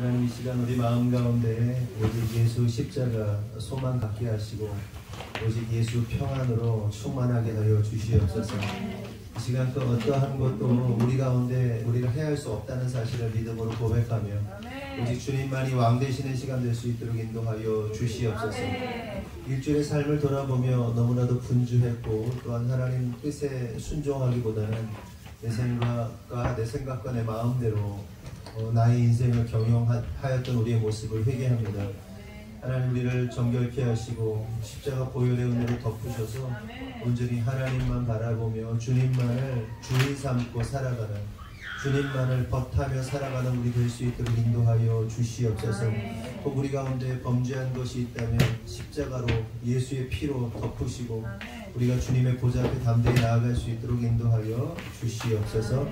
하나님 이 시간 우리 마음 가운데 오직 예수 십자가 소망 갖게 하시고 오직 예수 평안으로 충만하게 하여 주시옵소서. 이 시간 또 어떠한 것도 우리 가운데 우리가 해야 할 수 없다는 사실을 믿음으로 고백하며 오직 주님만이 왕 되시는 시간 될 수 있도록 인도하여 주시옵소서. 일주일의 삶을 돌아보며 너무나도 분주했고 또한 하나님 뜻에 순종하기보다는 내 생각과 내 마음대로 나의 인생을 경영하였던 우리의 모습을 회개합니다. 하나님 우리를 정결케 하시고 십자가 보혈의 은혜로 덮으셔서 온전히 하나님만 바라보며 주님만을 주인 삼고 살아가는, 주님만을 벗하며 살아가는 우리 될 수 있도록 인도하여 주시옵소서. 또 우리 가운데 범죄한 것이 있다면 십자가로 예수의 피로 덮으시고 우리가 주님의 보좌 앞에 담대히 나아갈 수 있도록 인도하여 주시옵소서.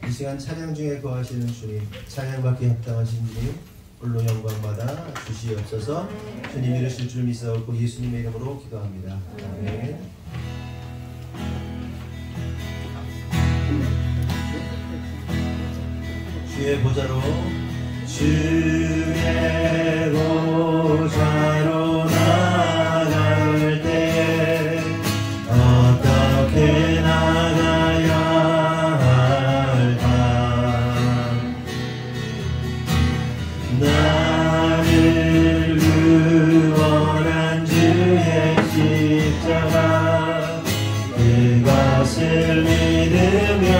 이 시간 찬양 중에 거하시는 주님, 찬양받기 합당하신 주님 홀로 영광받아 주시옵소서. 주님 이르실 줄 믿사옵고 예수님의 이름으로 기도합니다. 아멘. 주의 보좌로 나갈 때 어떻게 나가야 할까? 나를 구원한 주의 십자가 그것을 믿으며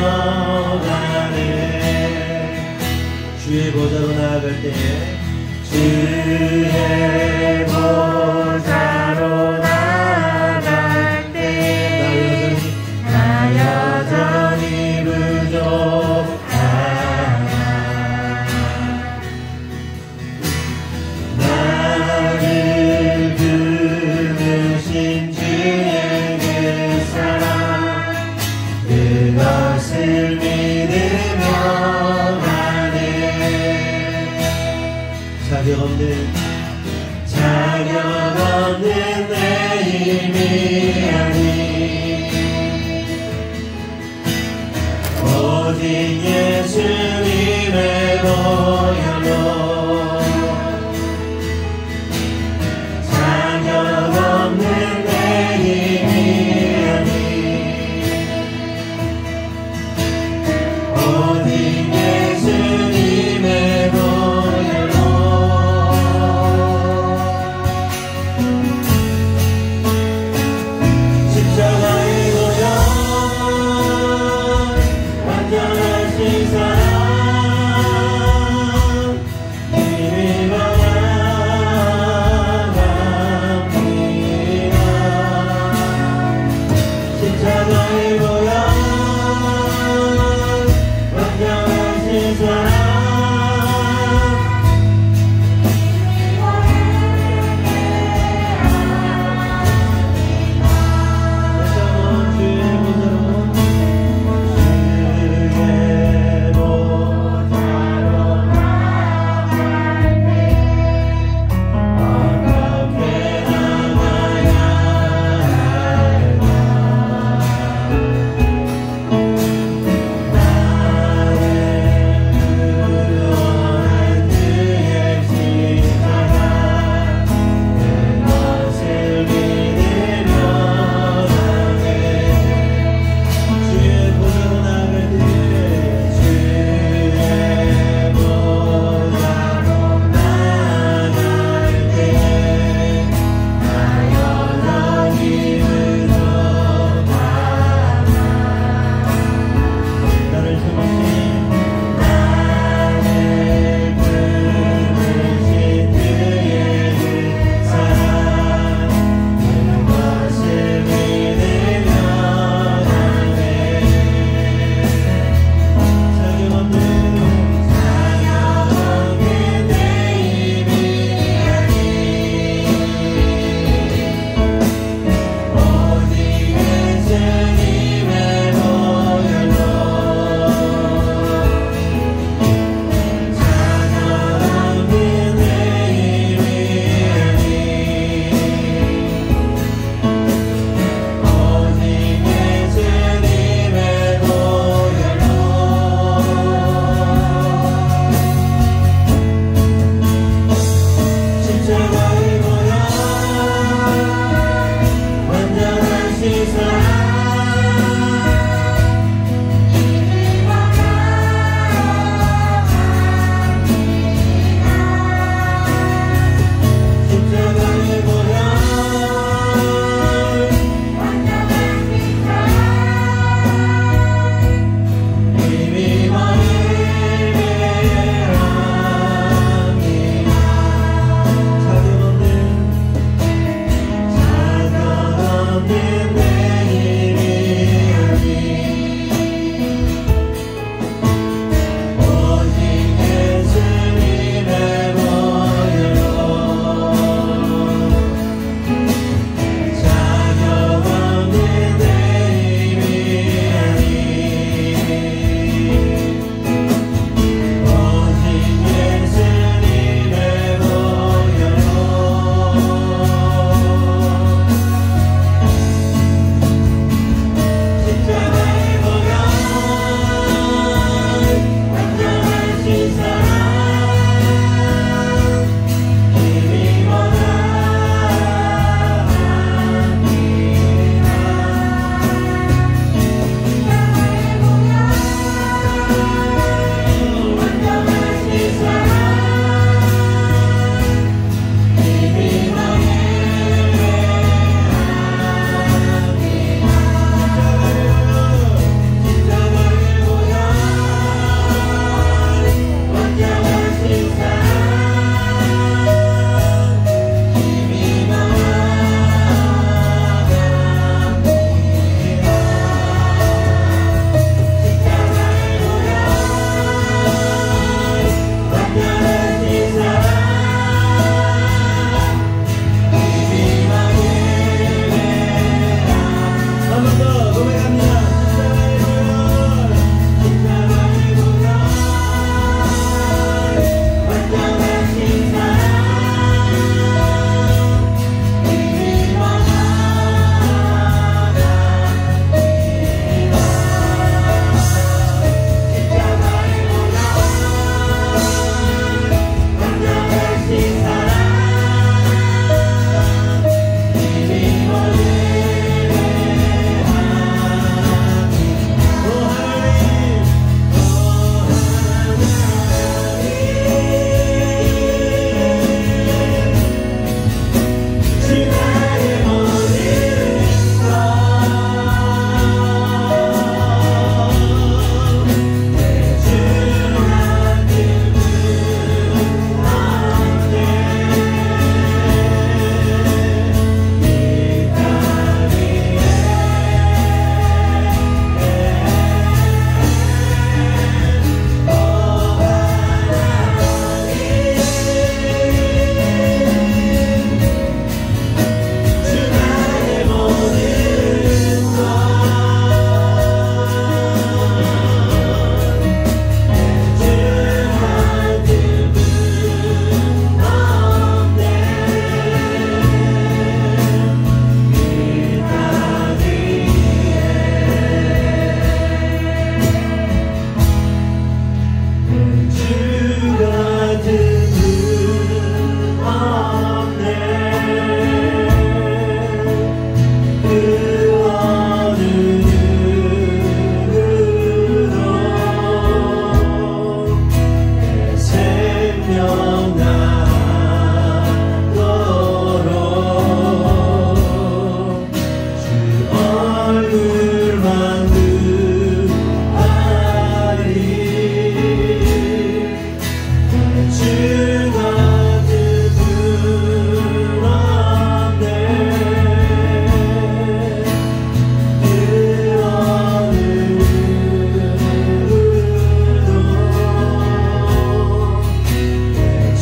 가네. 주의 보좌로 나아갈 때에 주의 보좌로 나아갈 때 나 여전히 부족하다. 나를 부르신 주의 그 사랑 그것을 믿으며 자격 없는 내 힘이 아니 오직 예수님의 보혈로 자격 없는 내 힘이 아니 오직 예수님의 보혈로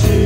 주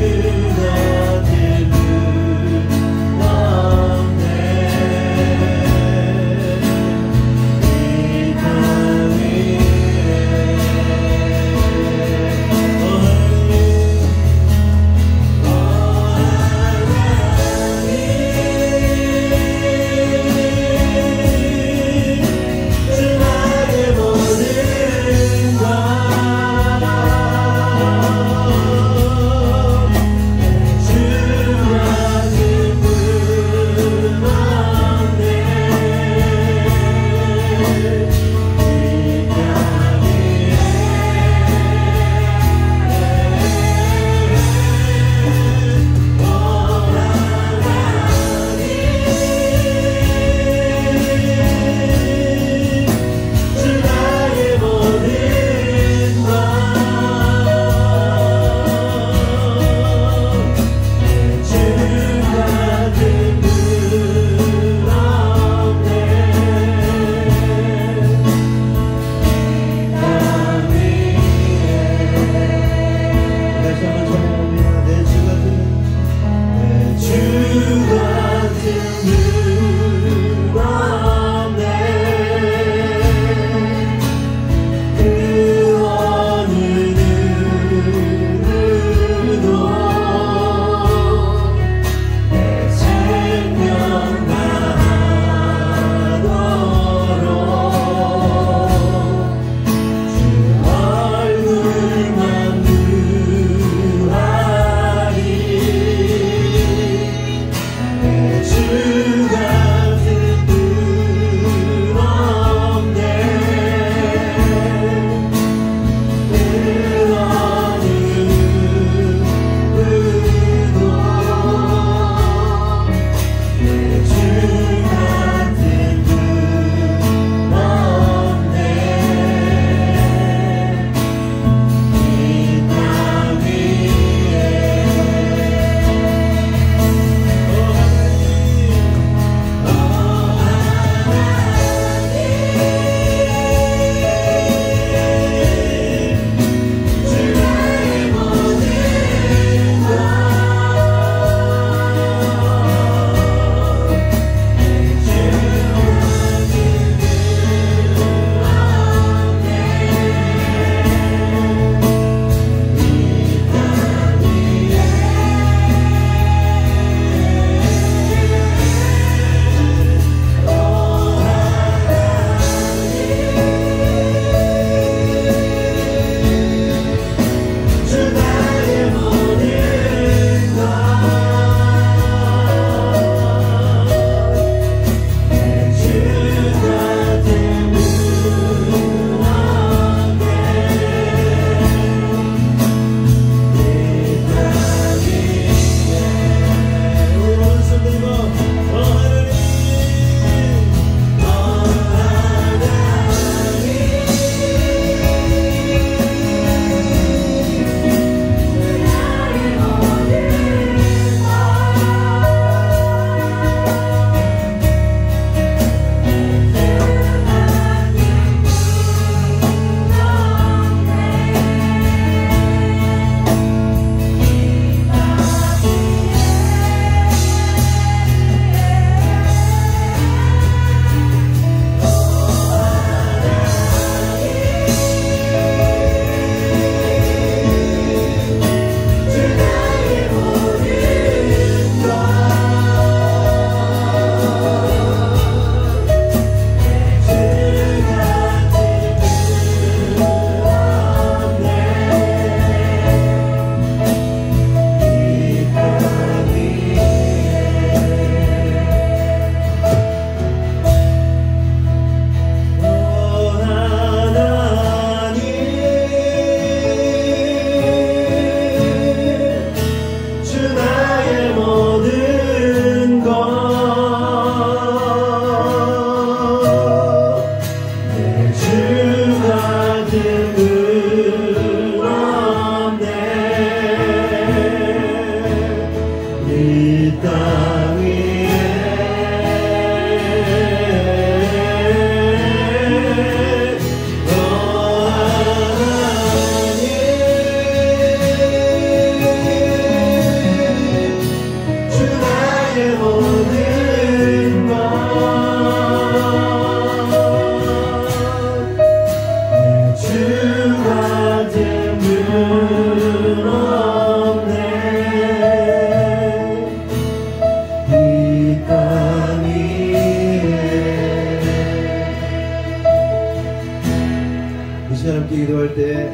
때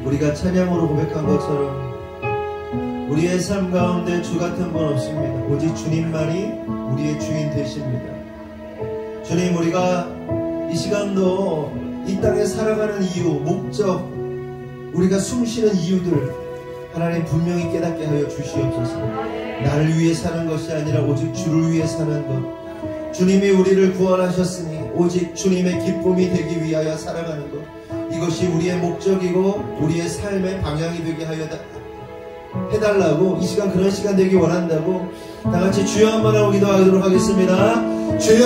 우리가 찬양으로 고백한 것처럼 우리의 삶 가운데 주 같은 분 없습니다. 오직 주님만이 우리의 주인 되십니다. 주님, 우리가 이 시간도 이 땅에 살아가는 이유, 목적, 우리가 숨쉬는 이유들 하나님 분명히 깨닫게 하여 주시옵소서. 나를 위해 사는 것이 아니라 오직 주를 위해 사는 것, 주님이 우리를 구원하셨으니 오직 주님의 기쁨이 되기 위하여 살아가는 것, 이것이 우리의 목적이고 우리의 삶의 방향이 되게 하여 해달라고, 이 시간 그런 시간 되기 원한다고 다같이 주여 한번 하고 기도하도록 하겠습니다. 주여!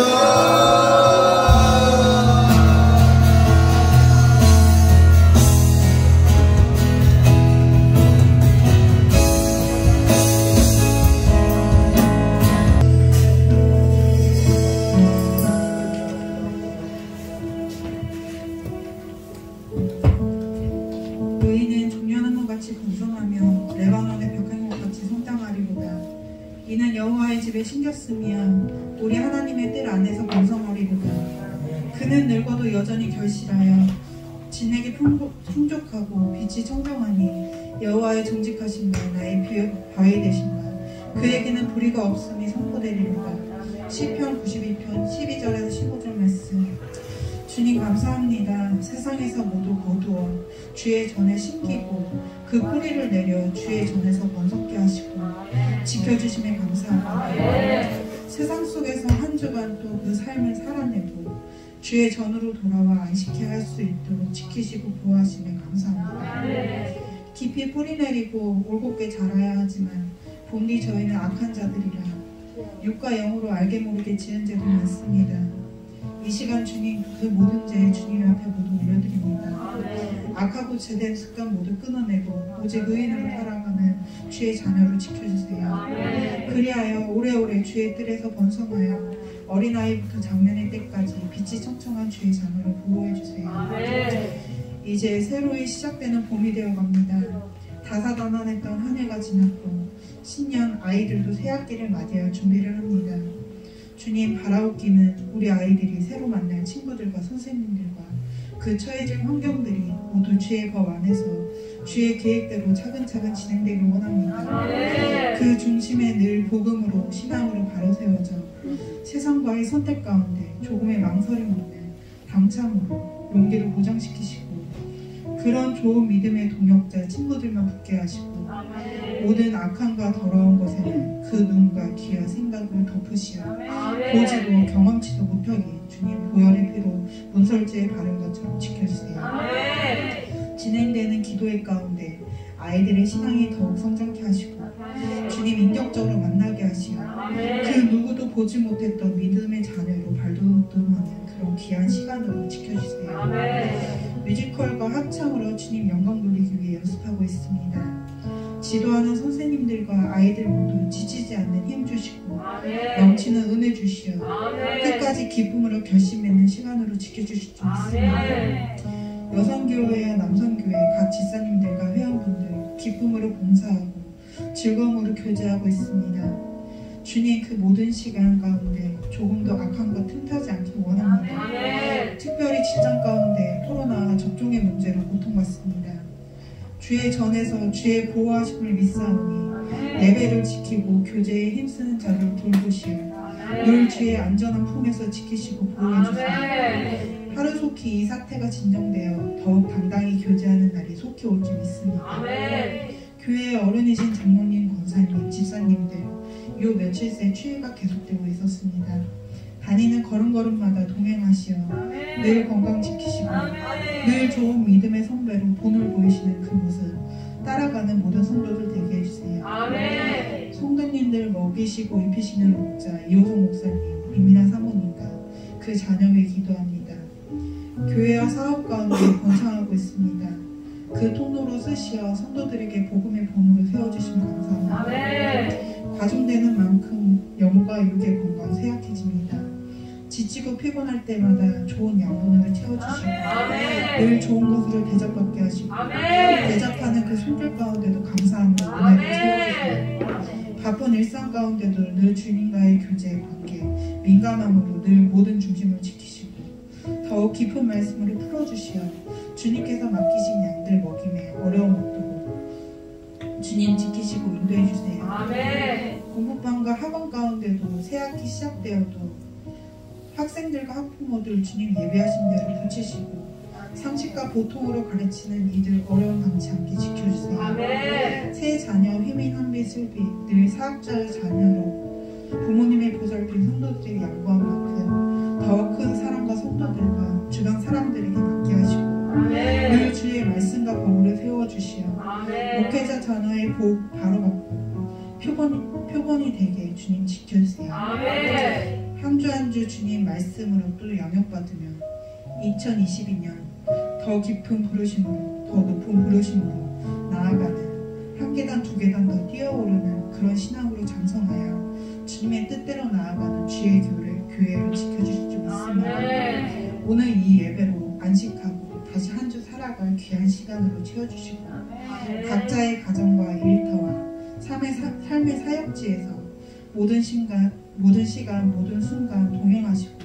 너희는 종려나무같이 번성하며 레바논의 벽향목같이 성장하리로다. 이는 여호와의 집에 심겼으면 우리 하나님의 뜰 안에서 번성하리로다. 그는 늙어도 여전히 결실하여 진액이 풍족하고 빛이 청정하니 여호와의 정직하심과 나의 바위 되심과 그에게는 불의가 없음이 선포되리로다. 시편 92편 12절에서 15절 말씀. 주님 감사합니다. 세상에서 모두 거두어 주의 전에 심기고 그 뿌리를 내려 주의 전에서 번성케 하시고 지켜주심에 감사합니다. 세상 속에서 한 주간 또 그 삶을 살아내고 주의 전으로 돌아와 안식케 할 수 있도록 지키시고 보호하심에 감사합니다. 깊이 뿌리 내리고 올곧게 자라야 하지만 본디 저희는 악한 자들이라 육과 영으로 알게 모르게 지은 죄도 많습니다. 이 시간 주님, 그 모든 죄 주님 앞에 모두 올려드립니다. 악하고 죄된 습관 모두 끊어내고 오직 의인으로 살아가는 주의 자녀로 지켜주세요. 그리하여 오래오래 주의 뜰에서 번성하여 어린아이부터 장년의 때까지 빛이 청청한 주의 자녀를 보호해주세요. 이제 새로이 시작되는 봄이 되어갑니다. 다사다난했던 한 해가 지났고 신년 아이들도 새 학기를 맞이할 준비를 합니다. 주님, 바라옵기는 우리 아이들이 새로 만날 친구들과 선생님들과 그 처해질 환경들이 모두 주의 법 안에서 주의 계획대로 차근차근 진행되길 원합니다. 그 중심에 늘 복음으로 신앙으로 바로 세워져 세상과의 선택 가운데 조금의 망설임 없는 당참으로 용기를 보장시키시고 그런 좋은 믿음의 동역자 친구들만 붙게 하시고 모든 악함과 더러운 것에는 그 눈과 귀와 생각을 덮으시어 보지도 경험치도 못하게 주님 보혈의 피로 문설주에 바른 것처럼 지켜주세요. 진행되는 기도의 가운데 아이들의 신앙이 더욱 성장케 하시고 주님 인격적으로 만나게 하시어 그 누구도 보지 못했던 믿음의 자녀로 발돋움하는 그런 귀한 시간으로 지켜주세요. 뮤지컬과 합창으로 주님 영광 돌리기 위해 연습하고 있습니다. 지도하는 선생님들과 아이들 모두 지치지 않는 힘 주시고 넘치는 은혜 주시어 끝까지 기쁨으로 결심 맺는 시간으로 지켜주실 줄 믿습니다. 여성교회와 남성교회 각 집사님들과 회원분들 기쁨으로 봉사하고 즐거움으로 교제하고 있습니다. 주님, 그 모든 시간 가운데 조금도 악한 것 틈타지 않길 원합니다. 특별히 직장 가운데 코로나 접종의 문제로 고통받습니다. 주의 전에서 주의 보호하심을 믿사오니 예배를 지키고 교제에 힘쓰는 자를 돌보시어 늘 주의 안전한 품에서 지키시고 보호해주세요. 하루속히 이 사태가 진정되어 더욱 당당히 교제하는 날이 속히 올 줄 믿습니다. 교회의 어른이신 장로님, 권사님, 집사님들 요 며칠 새 추위가 계속되고 있었습니다. 다니는 걸음걸음마다 동행하시어 늘 건강 지키시고 늘 좋은 믿음의 선배로 본을 보이시는 그 모습 따라가는 모든 성도들 되게 해주세요. 성도님들 먹이시고 입히시는 목자 이호성 목사님, 이민아 사모님과 그 자녀 위해 기도합니다. 교회와 사업 가운데 번창하고 있습니다. 그 통로로 쓰시어 성도들에게 복음의 본으로 세워주시면 감사합니다. 과중되는 만큼 영과 육의 건강 쇠약해집니다. 지치고 피곤할 때마다 좋은 양분으로 채워주시고 늘 좋은 것으로 대접받게 하시고 대접하는 그 손길 가운데도 감사함으로 은혜를 채워주시고 바쁜 일상 가운데도 늘 주님과의 교제 관계 민감함으로 늘 모든 중심을 지키시고 더욱 더욱 깊은 말씀으로 풀어주시어 주님께서 맡기신 양들 먹임에 어려움 없도록 주님 지키시고 인도해 주세요. 아멘. 공부방과 학원 가운데도 새학기 시작되어도 학생들과 학부모들 주님 예배하신 대로 붙이시고 상식과 보통으로 가르치는 이들 어려움 당치 않게 지켜주세요. 아멘. 새 자녀 휘민 한비 슬비 늘 사학자의 자녀로 부모님의 보살핀 성도들이 양보한 만큼 더 큰 사랑과 성도들과 주변 사람들에게 맡게 하시고 아멘. 늘 주의 말씀과 법으로 세워주시어 아멘. 목회자 자녀의 복 바로 받고 표본이 되게 주님 지켜주세요. 아멘. 한 주 한 주 주님 말씀으로 또 영역받으며 2022년 더 깊은 부르심으로 더 높은 부르심으로 나아가는 한 계단 두 계단 더 뛰어오르는 그런 신앙으로 장성하여 주님의 뜻대로 나아가는 주의 교회를 지켜주실 줄 믿습니다. 아멘. 오늘 이 예배로 안식하고 다시 한 주 살아갈 귀한 시간으로 채워주시고 아멘. 각자의 가정과 일터와 삶의 사역지에서 모든 시간 모든 순간 동행하시고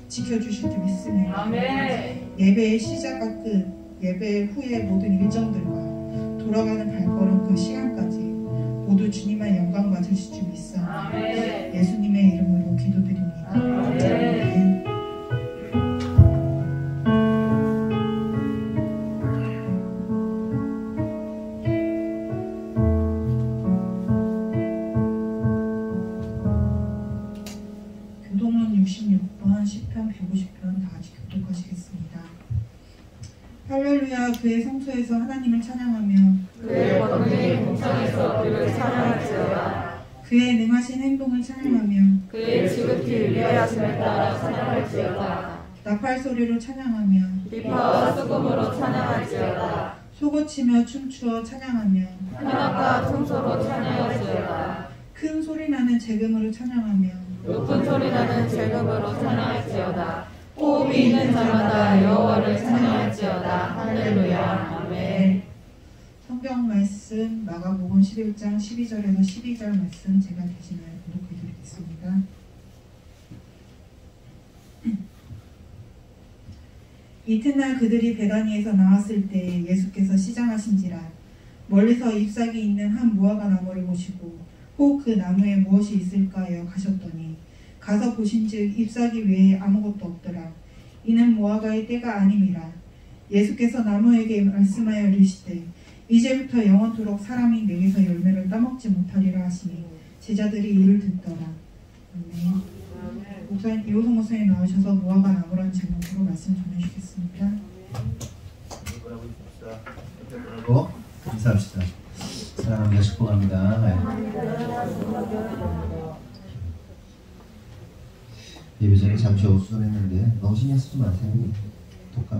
지켜주실 줄 믿습니다. 아멘. 예배의 시작과 끝, 예배 후의 모든 일정들과 돌아가는 발걸음 그 시간까지 모두 주님만 영광 받으실 줄 믿습니다. 아멘. 예수님의 이름으로 기도드립니다. 아멘. 교동론 66번, 시편 150편 다 같이 교독하시겠습니다. 할렐루야. 그의 성소에서 하나님을 찬양하며 그의 권능의 궁창에서 그를 찬양할지어다. 그의 능하신 행동을 찬양하며 그의 지극히 위대하심을 따라 찬양할지어다. 나팔 소리로 찬양하며 비파와 수금으로 찬양할지어다. 소고치며 춤추어 찬양하며 현악과 청소로 찬양할지어다. 큰 소리 나는 재금으로 찬양하며 높은 소리 나는 제금으로 찬양할지어다. 호흡이 있는 자마다 여호와를 찬양할지어다. 할렐루야. 아멘. 성경 말씀 마가복음 11장 12절에서 12절 말씀 제가 대신하여 교독해 드리겠습니다. 이튿날 그들이 베다니에서 나왔을 때 예수께서 시장하신지라 멀리서 잎사귀 있는 한 무화과 나무를 보시고 혹 그 나무에 무엇이 있을까 하여 가셨더니 가서 보신즉 잎사귀 외에 아무것도 없더라. 이는 무화과의 때가 아님이라. 예수께서 나무에게 말씀하여 이르시되 이제부터 영원토록 사람이 내게서 열매를 따먹지 못하리라 하시니 제자들이 이를 듣더라. 아멘. 목사님, 이호성 목사님 나오셔서 무화과 나무라는 제목으로 말씀 전해주시겠습니다. 인사합시다. 사랑합니다. 축복합니다. 예배 전에 잠시 어수선했는데 너무 신경 쓰지 마세요.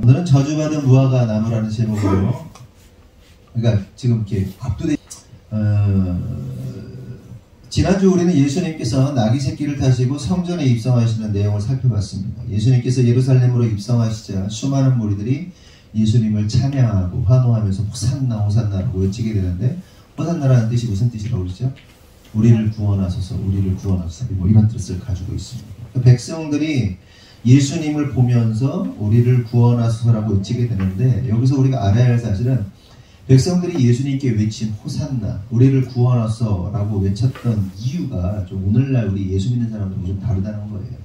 오늘은 저주받은 무화과 나무라는 제목으로, 그러니까 지금 이렇게 압도돼. 지난주 우리는 예수님께서 나귀 새끼를 타시고 성전에 입성하시는 내용을 살펴봤습니다. 예수님께서 예루살렘으로 입성하시자 수많은 무리들이 예수님을 찬양하고 환호하면서 호산나 호산나라고 외치게 되는데, 호산나라는 뜻이 무슨 뜻이라고 그러죠? 우리를 구원하소서, 우리를 구원하소서, 뭐 이런 뜻을 가지고 있습니다. 백성들이 예수님을 보면서 우리를 구원하소서라고 외치게 되는데, 여기서 우리가 알아야 할 사실은 백성들이 예수님께 외친 호산나, 우리를 구원하소서라고 외쳤던 이유가 좀 오늘날 우리 예수 믿는 사람들하고 좀 다르다는 거예요.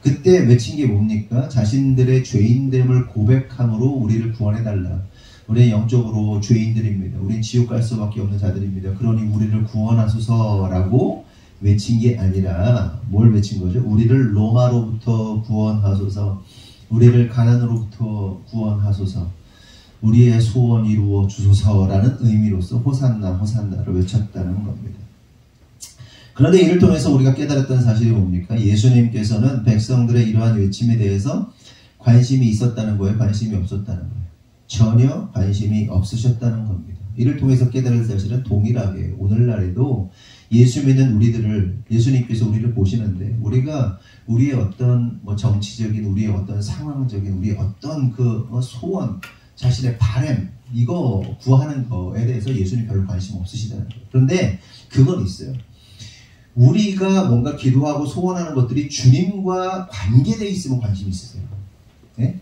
그때 외친 게 뭡니까? 자신들의 죄인됨을 고백함으로 우리를 구원해달라. 우리는 영적으로 죄인들입니다. 우리는 지옥 갈 수밖에 없는 자들입니다. 그러니 우리를 구원하소서라고 외친 게 아니라 뭘 외친 거죠? 우리를 로마로부터 구원하소서, 우리를 가난으로부터 구원하소서, 우리의 소원 이루어 주소서라는 의미로서 호산나 호산나를 외쳤다는 겁니다. 그런데 이를 통해서 우리가 깨달았던 사실이 뭡니까? 예수님께서는 백성들의 이러한 외침에 대해서 관심이 있었다는 거예요? 관심이 없었다는 거예요? 전혀 관심이 없으셨다는 겁니다. 이를 통해서 깨달을 사실은 동일하게 오늘날에도 예수 믿는 우리들을, 예수님께서 우리를 보시는데, 우리가 우리의 어떤 정치적인, 우리의 어떤 상황적인, 우리의 어떤 그 소원, 자신의 바램, 이거 구하는 거에 대해서 예수님 별로 관심 없으시다는 거예요. 그런데 그건 있어요. 우리가 뭔가 기도하고 소원하는 것들이 주님과 관계되어 있으면 관심이 있으세요. 네?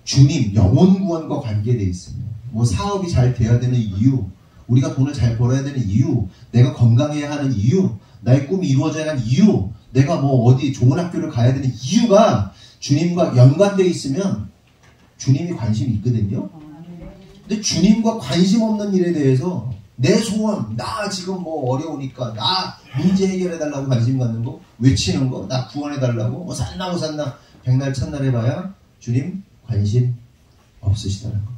주님, 영혼 구원과 관계되어 있습니다. 뭐 사업이 잘 돼야 되는 이유, 우리가 돈을 잘 벌어야 되는 이유, 내가 건강해야 하는 이유, 나의 꿈이 이루어져야 하는 이유, 내가 뭐 어디 좋은 학교를 가야 되는 이유가 주님과 연관되어 있으면 주님이 관심이 있거든요. 근데 주님과 관심 없는 일에 대해서 내 소원, 나 지금 뭐 어려우니까 나 문제 해결해달라고 관심 갖는 거, 외치는 거, 나 구원해달라고 뭐 산나 못산나 백날 첫날 해봐야 주님 관심 없으시다는 거.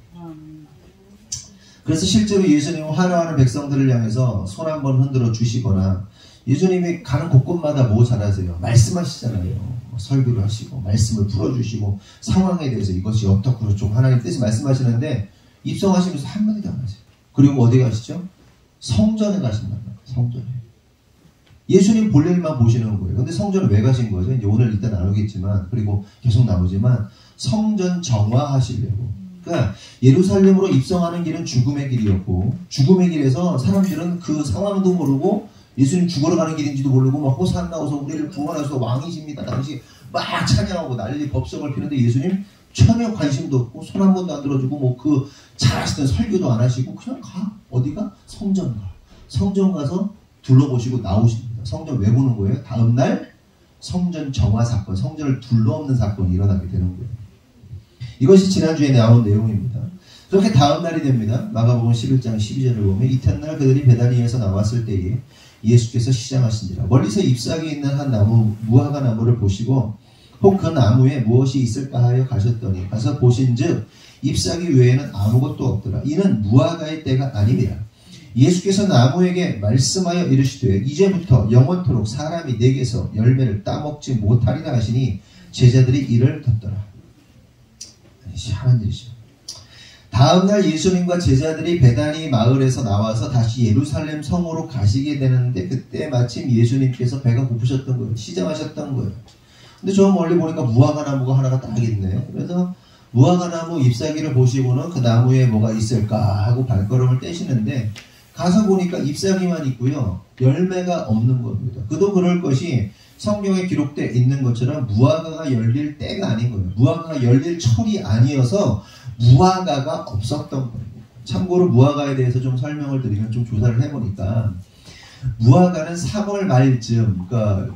그래서 실제로 예수님은 화려하는 백성들을 향해서 손 한번 흔들어 주시거나, 예수님이 가는 곳곳마다 뭐 잘하세요? 말씀하시잖아요. 설교를 하시고 말씀을 풀어주시고 상황에 대해서 이것이 어떻고 그렇고 하나님 뜻이 말씀하시는데 입성하시면서 한마디도 안 하세요. 그리고 어디 가시죠? 성전에 가신단 말이에요. 성전에. 예수님 볼 일만 보시는 거예요. 근데 성전에 왜 가신 거죠? 이제 오늘 일단 나누겠지만, 그리고 계속 나오지만, 성전 정화하시려고. 그러니까 예루살렘으로 입성하는 길은 죽음의 길이었고, 죽음의 길에서 사람들은 그 상황도 모르고 예수님 죽으러 가는 길인지도 모르고 막 호산나 어서 우리를 구원하셔서 왕이십니다. 당시 막 찬양하고 난리 법석을 피는데 예수님 전혀 관심도 없고 손 한 번도 안 들어주고 뭐 그 잘하시던 설교도 안 하시고 그냥 가. 어디가? 성전 가. 성전 가서 둘러보시고 나오십니다. 성전 왜 보는 거예요? 다음날 성전 정화 사건, 성전을 둘러엎는 사건이 일어나게 되는 거예요. 이것이 지난주에 나온 내용입니다. 그렇게 다음날이 됩니다. 마가복음 11장 12절을 보면 이튿날 그들이 베다니에서 나왔을 때에 예수께서 시장하신지라 멀리서 잎사귀 있는 한 나무 무화과 나무를 보시고 혹 그 나무에 무엇이 있을까 하여 가셨더니 가서 보신즉 잎사귀 외에는 아무것도 없더라. 이는 무화과의 때가 아니니라. 예수께서 나무에게 말씀하여 이르시되 이제부터 영원토록 사람이 내게서 열매를 따먹지 못하리라 하시니 제자들이 이를 듣더라. 희한한 일이죠. 다음날 예수님과 제자들이 베다니 마을에서 나와서 다시 예루살렘 성으로 가시게 되는데 그때 마침 예수님께서 배가 고프셨던 거예요. 시장하셨던 거예요. 근데 저 멀리 보니까 무화과 나무가 하나가 딱 있네. 그래서 무화과 나무 잎사귀를 보시고는 그 나무에 뭐가 있을까 하고 발걸음을 떼시는데 가서 보니까 잎사귀만 있고요. 열매가 없는 겁니다. 그도 그럴 것이 성경에 기록되어 있는 것처럼 무화과가 열릴 때가 아닌 거예요. 무화과가 열릴 철이 아니어서 무화과가 없었던 거예요. 참고로 무화과에 대해서 좀 설명을 드리면 좀 조사를 해보니까 무화과는 3월 말쯤, 그러니까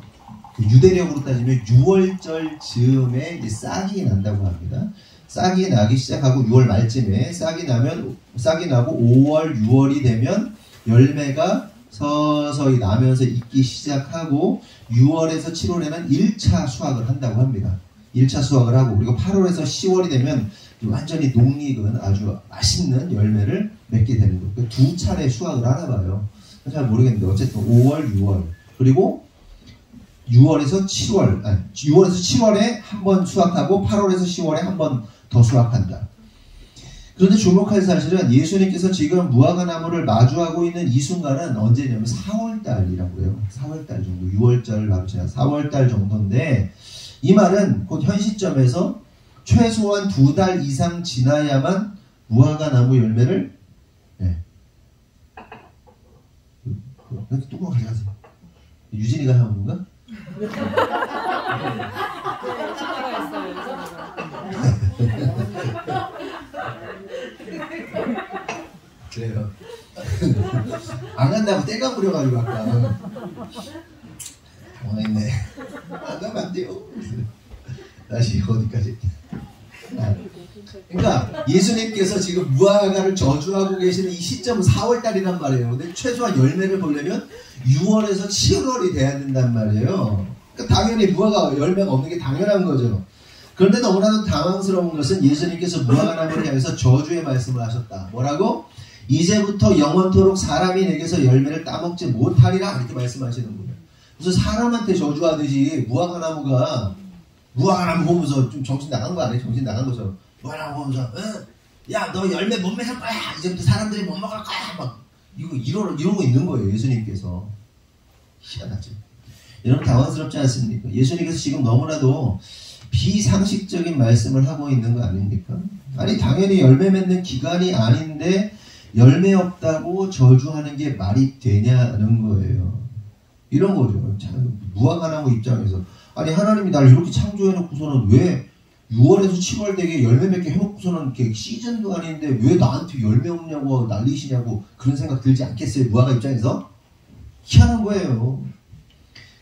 유대력으로 따지면 6월절 즈음에 싹이 난다고 합니다. 싹이 나기 시작하고 6월 말쯤에 싹이 나고 5월, 6월이 되면 열매가 서서히 나면서 익기 시작하고 6월에서 7월에는 1차 수확을 한다고 합니다. 1차 수확을 하고 그리고 8월에서 10월이 되면 완전히 농익은 아주 맛있는 열매를 맺게 되는 거예요. 두 차례 수확을 하나 봐요. 잘 모르겠는데 어쨌든 5월, 6월 그리고 6월에서 7월에 한 번 수확하고 8월에서 10월에 한 번 더 수확한다. 그런데 주목할 사실은 예수님께서 지금 무화과 나무를 마주하고 있는 이 순간은 언제냐면 4월달이라고 해요. 4월달 정도, 6월절 바로 지나 4월달 정도인데 이 말은 곧 현 시점에서 최소한 2달 이상 지나야만 무화과 나무 열매를 뚜껑 가져가세요. 유진이가 해온 건가? 그래요. 안 간다고 때가 부려가지고 아까 당황했네. 안 가면 안 돼요. 다시 어디까지? 그러니까 예수님께서 지금 무화과를 저주하고 계시는 이 시점은 4월달이란 말이에요. 근데 최소한 열매를 보려면 6월에서 7월이 돼야 된단 말이에요. 그러니까 당연히 무화과 열매가 없는 게 당연한 거죠. 그런데 너무나도 당황스러운 것은 예수님께서 무화과 나무를 향해서 저주의 말씀을 하셨다. 뭐라고? 이제부터 영원토록 사람이 내게서 열매를 따먹지 못하리라 이렇게 말씀하시는 거예요. 무슨 사람한테 저주하듯이 무화과 나무 보면서 좀 정신 나간 거 아니에요? 정신 나간 거죠. 무화과 나무 보면서 야 너 열매 못 맺을 거야. 이제부터 사람들이 못 먹을 거야. 막 이러고 있는 거예요. 예수님께서. 희한하죠. 여러분 당황스럽지 않습니까? 예수님께서 지금 너무나도 비상식적인 말씀을 하고 있는 거 아닙니까? 아니 당연히 열매 맺는 기간이 아닌데 열매 없다고 저주하는 게 말이 되냐는 거예요. 이런 거죠. 무화과 나무 입장에서 아니 하나님이 날 이렇게 창조해놓고서는 왜 6월에서 7월 되게 열매 맺게 해놓고서는 이렇게 시즌도 아닌데 왜 나한테 열매 없냐고 난리시냐고 그런 생각 들지 않겠어요? 무화과 입장에서? 희한한 거예요.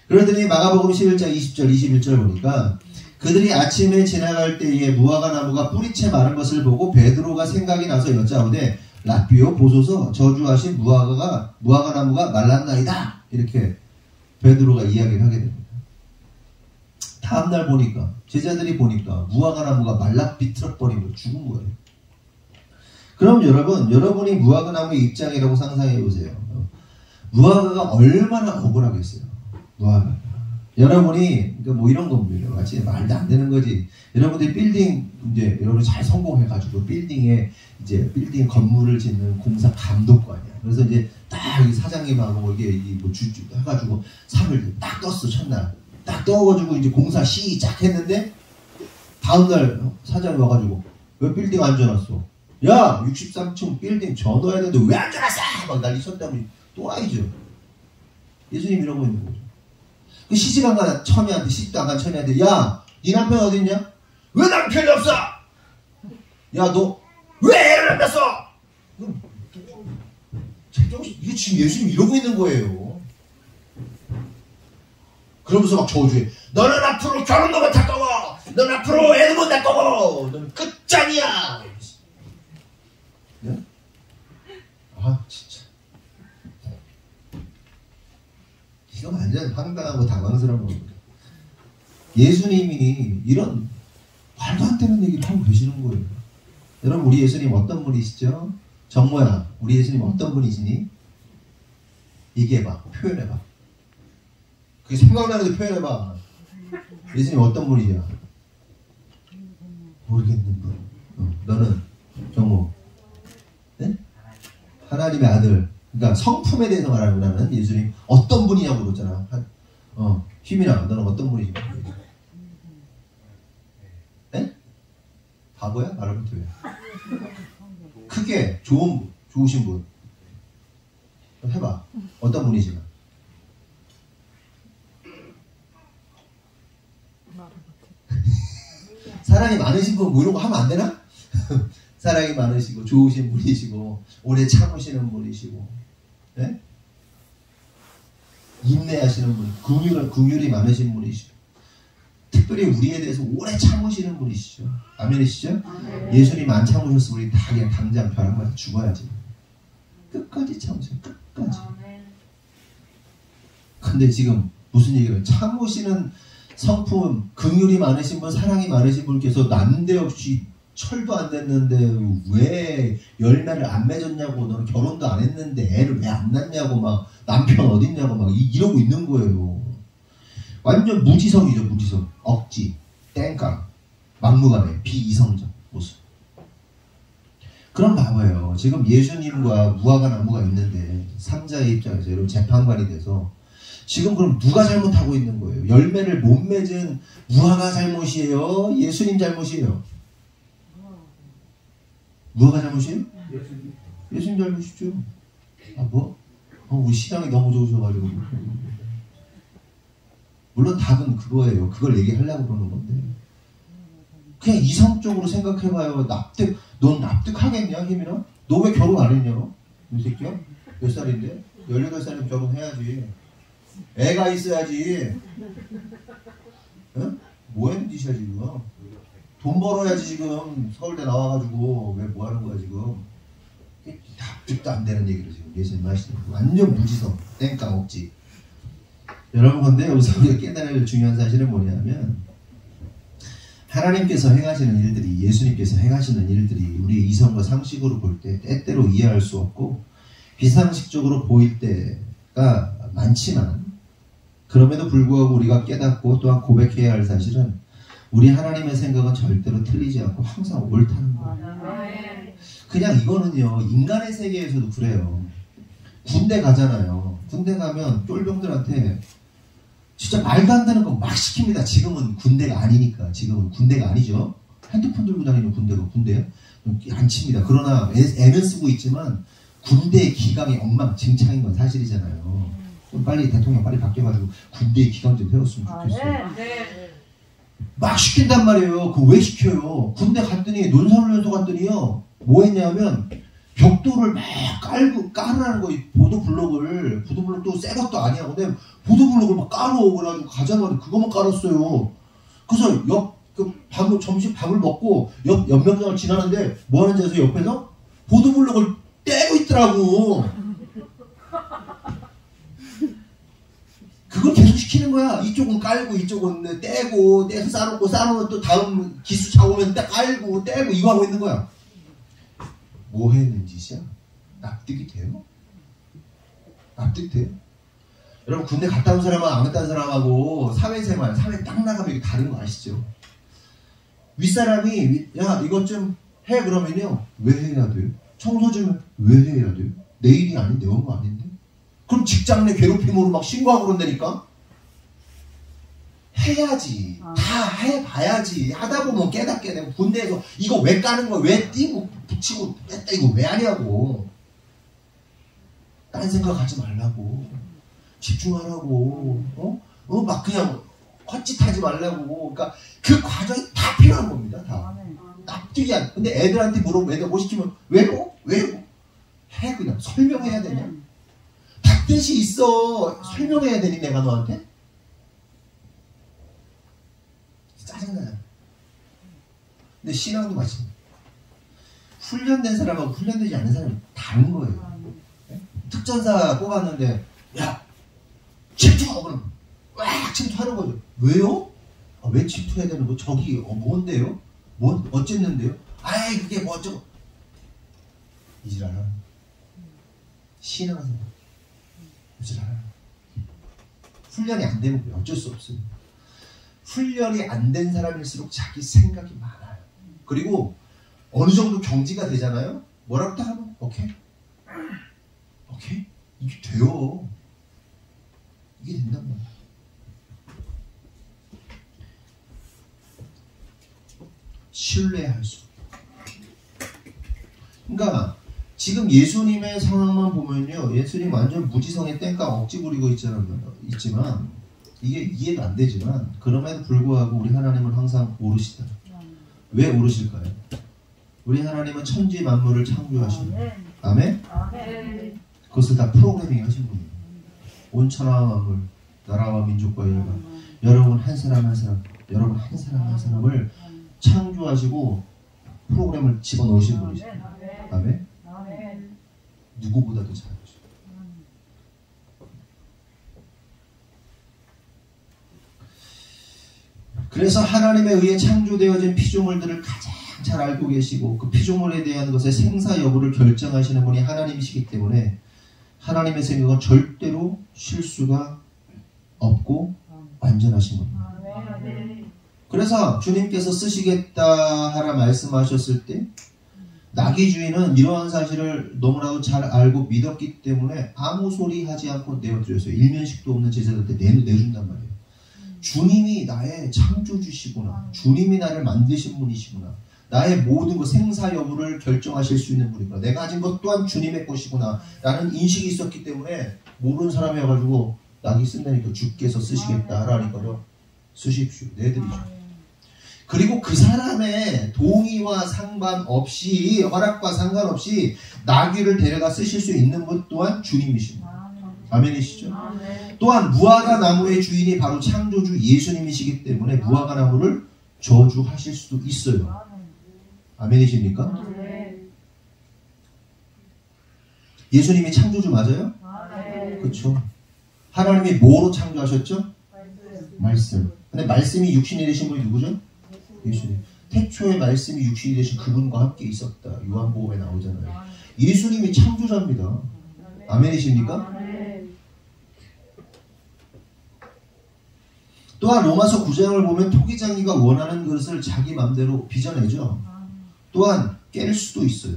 그러더니 마가복음 11장 20절 21절 보니까 그들이 아침에 지나갈 때에 무화과 나무가 뿌리채 마른 것을 보고 베드로가 생각이 나서 여짜오되 라삐오 보소서 저주하신 무화과 나무가 말랐나이다. 이렇게 베드로가 이야기를 하게 됩니다. 다음날 보니까 제자들이 보니까 무화과 나무가 말라 비틀어버리고 죽은 거예요. 그럼 여러분이 무화과 나무의 입장이라고 상상해 보세요. 무화과가 얼마나 억울하겠어요. 무화과. 여러분이 그러니까 뭐 이런 겁니다. 마치 말도 안 되는 거지. 여러분들이 빌딩 이제 여러분 잘 성공해가지고 빌딩 건물을 짓는 공사 감독관이야. 그래서 이제 딱 이 사장님하고 이게 뭐 해가지고 삽을 딱 떴어. 첫날 딱 떠가지고 이제 공사 시작했는데 다음날 사장이 와가지고 왜 빌딩 안 져놨어? 야 63층 빌딩 져놔야 되는데 왜 안 져놨어? 막 난리 쳤다면 또라이죠. 예수님 이러고 있는 거죠. 그 시집 안 간 처녀한테 시집도 안 간 처녀한테 야 네 남편 어디 있냐? 왜 남편이 없어? 야 너 왜 애를 안 낳았어? 이게 지금 예수님 이러고 있는 거예요. 그러면서 막 저주해. 너는 앞으로 결혼도 못할 거고 너는 앞으로 애도 못 낳을 거고 너는 끝장이야. 네? 아 진짜 이건 완전 황당하고 당황스러운 겁니다. 예수님이 이런 말도 안 되는 얘기를 하고 계시는 거예요. 여러분 우리 예수님 어떤 분이시죠? 정모야 우리 예수님 어떤 분이시니? 얘기해봐. 표현해봐. 그게 생각나는데 표현해봐. 예수님 어떤 분이냐? 모르겠는 분. 너는 정모. 네? 하나님의 아들. 그러니까 성품에 대해서 말하는 나는 예수님 어떤 분이냐고 그러잖아. 희민아 너는 어떤 분이지? 네? 바보야? 말을 못해. 크게 좋으신 분. 해봐. 어떤 분이지만. 사랑이 많으신 분 뭐 이런 거 하면 안 되나? 사랑이 많으시고 좋으신 분이시고 오래 참으시는 분이시고 네? 인내하시는 분, 긍휼이 많으신 분이시고 특별히 우리에 대해서 오래 참으시는 분이시죠. 아멘이시죠? 예수님 안 참으셨으면 우리 다 그냥 당장 벼락 맞아 죽어야지. 끝까지 참으세요. 끝까지. 근데 지금 무슨 얘기를 참으시는 성품, 긍휼이 많으신 분, 사랑이 많으신 분께서 난데없이 철도 안 됐는데 왜 열매를 안 맺었냐고 너는 결혼도 안 했는데 애를 왜 안 낳냐고 막 남편 어딨냐고 막 이러고 있는 거예요. 완전 무지성이죠. 무지성. 억지, 땡깡, 막무가내, 비이성적 모습. 그럼 봐봐요. 지금 예수님과 무화과 나무가 있는데 삼자의 입장에서 여러분 재판관이 돼서 지금 그럼 누가 잘못하고 있는 거예요? 열매를 못 맺은 무화과 잘못이에요? 예수님 잘못이에요? 무화과 잘못이에요? 예수님 잘못이죠. 아 뭐? 우리 신앙이 너무 좋으셔가지고. 물론 답은 그거예요. 그걸 얘기하려고 그러는 건데. 그냥 이성적으로 생각해봐요. 넌 납득하겠냐, 희민아? 너 왜 결혼 안 했냐, 너? 이 새끼야? 몇 살인데? 18살이면 결혼해야지. 애가 있어야지. 응? 뭐 하는 짓이야, 지금? 돈 벌어야지, 지금. 서울대 나와가지고. 왜 뭐 하는 거야, 지금? 납득도 안 되는 얘기를 지금 예수님 하시는 거예요. 완전 무지성. 땡깡 억지. 여러분, 근데 여기서 우리가 깨달아야 할 중요한 사실은 뭐냐면, 하나님께서 행하시는 일들이, 예수님께서 행하시는 일들이 우리의 이성과 상식으로 볼 때 때때로 이해할 수 없고 비상식적으로 보일 때가 많지만, 그럼에도 불구하고 우리가 깨닫고 또한 고백해야 할 사실은 우리 하나님의 생각은 절대로 틀리지 않고 항상 옳다는 거예요. 그냥 이거는요, 인간의 세계에서도 그래요. 군대 가잖아요. 군대 가면 쫄병들한테 진짜 말도 안 되는 거 막 시킵니다. 지금은 군대가 아니니까. 지금은 군대가 아니죠. 핸드폰 들고 다니는 군대가 군대야? 안 칩니다. 그러나 애는 쓰고 있지만 군대의 기강이 엉망진창인 건 사실이잖아요. 좀 빨리 대통령 빨리 바뀌어가지고 군대의 기강 좀 세웠으면 좋겠어요. 막 시킨단 말이에요. 그거 왜 시켜요? 군대 갔더니 논사훈련소 갔더니요. 뭐 했냐면 벽돌을 막 깔으라는 거. 보도블록도 새 것도 아니야. 근데 보도블록을 막 깔어. 그래가지고 가자마자 그거만 깔았어요. 그래서 점심 밥을 먹고 연명장을 지나는데 뭐 하는지 아세요? 옆에서 보도블록을 떼고 있더라고. 그걸 계속 시키는 거야. 이쪽은 깔고 이쪽은 떼고 떼서 싸놓고 싸놓으면 또 다음 기수 차오면 깔고 떼고 이거 하고 있는 거야. 뭐 했는 짓이야? 납득이 돼요? 납득돼요? 여러분 군대 갔다 온 사람하고 안 갔다 온 사람하고 사회생활 사회 딱 나가면 이게 다른 거 아시죠? 윗사람이 야 이것 좀 해 그러면요 왜 해야 돼요? 청소 좀 왜 해야 돼요? 내 일이 아닌데 업무 아닌데? 그럼 직장 내 괴롭힘으로 막 신고하고 그런다니까? 해야지. 다 해봐야지. 하다 보면 깨닫게 되고 군대에서 이거 왜 까는 거야? 왜 띄고 붙이고 뺐다 이거 왜 하냐고. 딴 생각하지 말라고. 집중하라고. 막 그냥 헛짓하지 말라고. 그러니까 그 과정이 다 필요한 겁니다. 다. 납득이 안. 근데 애들한테 물어보면 애들 뭐 시키면 왜요? 해 그냥. 설명해야 되냐? 닫듯이 있어. 설명해야 되니 내가 너한테? 짜증나요. 근데 신앙도 마찬가지입니다. 훈련된 사람하고 훈련되지 않는 사람이 다른 거예요. 네? 특전사 뽑았는데 야 침투하고 그럼 꽉 침투하는 거죠. 왜요? 왜 침투해야 되는 거? 저기 뭔데요? 뭐 어쨌는데요? 아이 그게 뭐 어쩌고 이지랄아. 신앙은 이지랄아. 훈련이 안 되는 거예요. 어쩔 수 없어요. 훈련이 안 된 사람일수록 자기 생각이 많아요. 그리고 어느 정도 경지가 되잖아요. 뭐라고 딱 하면 오케이 이게 돼요. 이게 된단 말이에요. 신뢰할 수. 그러니까 지금 예수님의 상황만 보면요, 예수님 완전 무지성의 땡깡 억지 부리고 있지만 이게 이해가 안 되지만 그럼에도 불구하고 우리 하나님은 항상 오르시다. 왜 오르실까요? 우리 하나님은 천지 만물을 창조하시는 아멘? 그것을 다 프로그래밍 하신 분이에요. 온 천하와 만물, 나라와 민족과 열과 여러분 한 사람 한 사람, 여러분 한 사람 한 사람을 창조하시고 프로그램을 집어넣으신 분이시죠. 아멘? 누구보다도 잘하죠. 그래서 하나님에 의해 창조되어진 피조물들을 가장 잘 알고 계시고 그 피조물에 대한 것의 생사 여부를 결정하시는 분이 하나님이시기 때문에 하나님의 생각은 절대로 실수가 없고 완전하신 겁니다. 그래서 주님께서 쓰시겠다 하라 말씀하셨을 때 나귀 주인은 이러한 사실을 너무나도 잘 알고 믿었기 때문에 아무 소리 하지 않고 내어드렸어요. 일면식도 없는 제자들한테 내준단 말이에요. 주님이 나의 창조주시구나. 주님이 나를 만드신 분이시구나. 나의 모든 것 생사 여부를 결정하실 수 있는 분이구나. 내가 가진 것 또한 주님의 것이구나 라는 인식이 있었기 때문에 모르는 사람이어가지고 나귀 쓴다니까 주께서 쓰시겠다 하라니까요. 쓰십시오. 내드리죠. 그리고 그 사람의 동의와 상관없이 허락과 상관없이 나귀를 데려가 쓰실 수 있는 분 또한 주님이십니다. 아멘이시죠? 또한 무화과 나무의 주인이 바로 창조주 예수님이시기 때문에 무화과 나무를 저주하실 수도 있어요. 아멘이십니까? 예수님이 창조주 맞아요? 그렇죠. 하나님이 뭐로 창조하셨죠? 말씀. 근데 말씀이 육신이 되신 분이 누구죠? 예수님. 태초에 말씀이 육신이 되신 그분과 함께 있었다. 요한복음에 나오잖아요. 예수님이 창조자입니다. 아멘이십니까? 또한 로마서 9장을 보면 토기장이가 원하는 것을 자기 마음대로 빚어내죠. 또한 깰 수도 있어요.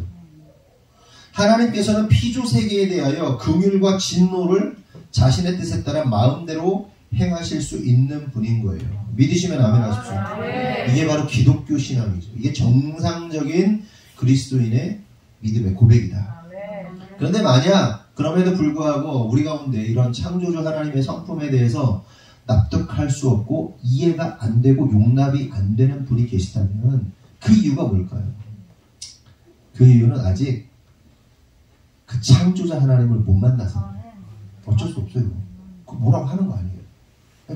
하나님께서는 피조 세계에 대하여 긍휼과 진노를 자신의 뜻에 따라 마음대로 행하실 수 있는 분인 거예요. 믿으시면 아멘 하십시오. 이게 바로 기독교 신앙이죠. 이게 정상적인 그리스도인의 믿음의 고백이다. 그런데 만약 그럼에도 불구하고 우리 가운데 이런 창조주 하나님의 성품에 대해서 납득할 수 없고 이해가 안 되고 용납이 안 되는 분이 계시다면 그 이유가 뭘까요? 그 이유는 아직 그 창조자 하나님을 못 만나서 어쩔 수 없어요. 그 뭐라고 하는 거 아니에요.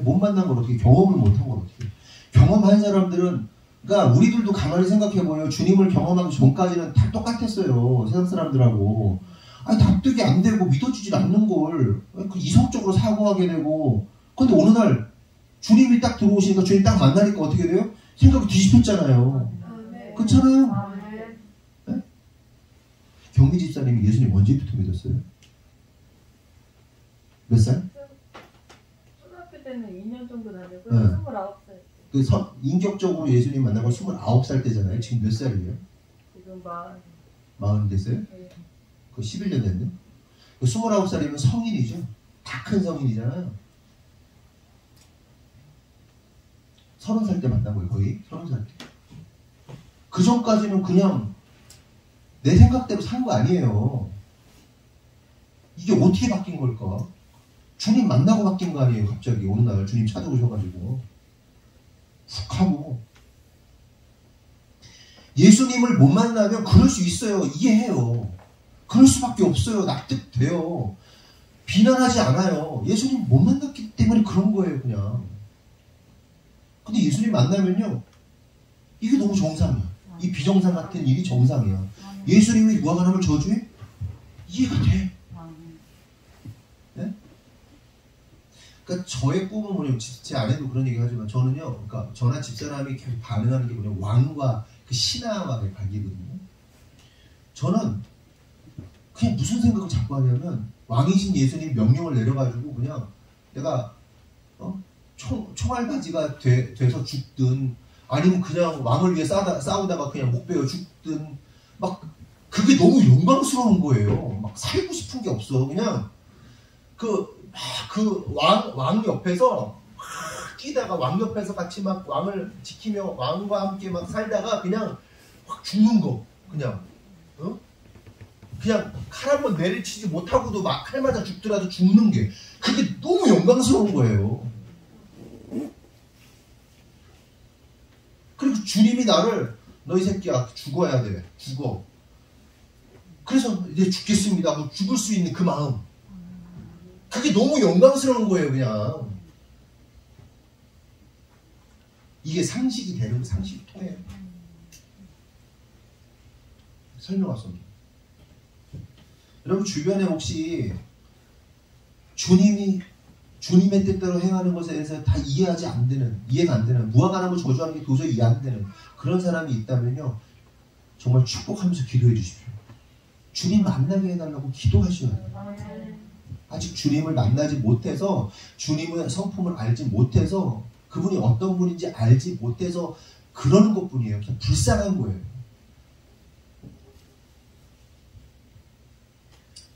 못 만난 걸 어떻게, 경험을 못한 걸 어떻게. 경험한 사람들은, 그러니까 우리들도 가만히 생각해보면 주님을 경험하기 전까지는 다 똑같았어요. 세상 사람들하고. 아니, 납득이 안 되고 믿어지질 않는 걸 이성적으로 사고하게 되고. 근데 어느 날 주님이 딱 들어오시니까, 주님 딱 만나니까 어떻게 돼요? 생각이 뒤집혔잖아요. 그렇잖아요. 네? 경미 집사님이 예수님 언제부터 믿었어요? 몇 살? 초등학교 때는 2년 정도 다녔고 네. 29살. 그 인격적으로 예수님 만나고 29살 때잖아요. 지금 몇 살이에요? 지금 40. 40 됐어요? 네. 그 11년 됐네. 그 29살이면 성인이죠. 다 큰 성인이잖아요. 30살 때 만난 거예요. 거의 30살 때. 그 전까지는 그냥 내 생각대로 산 거 아니에요. 이게 어떻게 바뀐 걸까? 주님 만나고 바뀐 거 아니에요. 갑자기 어느 날 주님 찾아오셔가지고 훅 하고. 예수님을 못 만나면 그럴 수 있어요. 이해해요. 그럴 수밖에 없어요. 납득돼요. 비난하지 않아요. 예수님 못 만났기 때문에 그런 거예요. 그냥. 근데 예수님 만나면요, 이게 너무 정상이야. 이 비정상 같은 일이 정상이야. 예수님이 무화과 나무를 저주해? 이해가 돼. 네? 그러니까 저의 꿈은 뭐냐면, 제 아내도 그런 얘기 하지만 저는요, 그러니까 저나 집사람이 계속 반응하는 게 뭐냐면 왕과 그 신하와의 관계거든요. 저는 그냥 무슨 생각을 자꾸 하냐면, 왕이신 예수님 명령을 내려가지고 그냥 내가 총알바지가 돼서 죽든, 아니면 그냥 왕을 위해 싸우다가 그냥 목 베어 죽든, 막 그게 너무 영광스러운 거예요. 막 살고 싶은 게 없어. 그냥 왕 옆에서 뛰다가 왕 옆에서 같이 막 왕을 지키며 왕과 함께 막 살다가 그냥 확 죽는 거. 그냥 그냥 칼 한번 내리치지 못하고도 막 칼 맞아 죽더라도 죽는 게, 그게 너무 영광스러운 거예요. 그리고 주님이 나를, 너 이 새끼야 죽어야 돼. 죽어. 그래서 이제 죽겠습니다 하고 죽을 수 있는 그 마음, 그게 너무 영광스러운 거예요. 그냥 이게 상식이 되는, 상식이 통해요. 설명할 수 없는. 여러분 주변에 혹시 주님의 뜻대로 행하는 것에 대해서 다 이해가 안 되는, 무화과 나무 저주하는 게 도저히 이해 안 되는 그런 사람이 있다면요, 정말 축복하면서 기도해 주십시오. 주님 만나게 해달라고 기도하셔야 돼요. 아직 주님을 만나지 못해서, 주님의 성품을 알지 못해서, 그분이 어떤 분인지 알지 못해서 그러는 것뿐이에요. 그냥 불쌍한 거예요.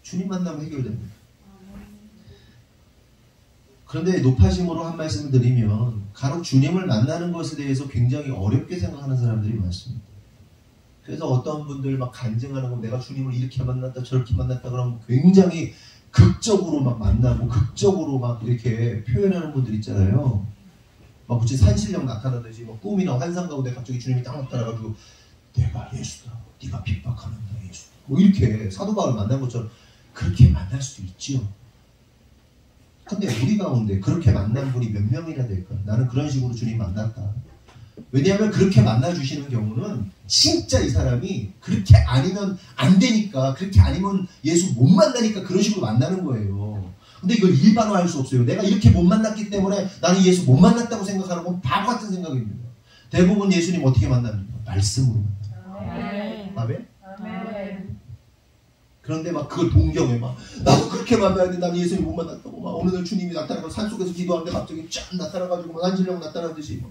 주님 만나면 해결됩니다. 그런데 높아심으로 한 말씀을 드리면, 간혹 주님을 만나는 것에 대해서 굉장히 어렵게 생각하는 사람들이 많습니다. 그래서 어떤 분들 막 간증하는 거, 내가 주님을 이렇게 만났다 저렇게 만났다 그러면 굉장히 극적으로 막 만나고 극적으로 막 이렇게 표현하는 분들 있잖아요. 막 무슨 산신령 나타나듯이 막 꿈이나 환상 가운데 갑자기 주님이 딱 나타나가지고, 내가 예수다, 네가 핍박하는 나 예수다, 뭐 이렇게 사도 바울 만난 것처럼 그렇게 만날 수도 있지요. 근데 우리 가운데 그렇게 만난 분이 몇 명이나 될까? 나는 그런 식으로 주님 만났다. 왜냐하면 그렇게 만나주시는 경우는 진짜 이 사람이 그렇게 아니면 안 되니까, 그렇게 아니면 예수 못 만나니까 그런 식으로 만나는 거예요. 근데 이걸 일반화할 수 없어요. 내가 이렇게 못 만났기 때문에 나는 예수 못 만났다고 생각하는 건 바보 같은 생각입니다. 대부분 예수님 어떻게 만납니까? 말씀으로 만나요. 아멘? 아멘. 그런데 막 그걸 동경해. 막 나도 그렇게 만나야 돼. 나는 예수님 못 만났다고. 막 어느 날 주님이 나타나고 산속에서 기도하는데 갑자기 쫙 나타나가지고 산신령 나타나듯이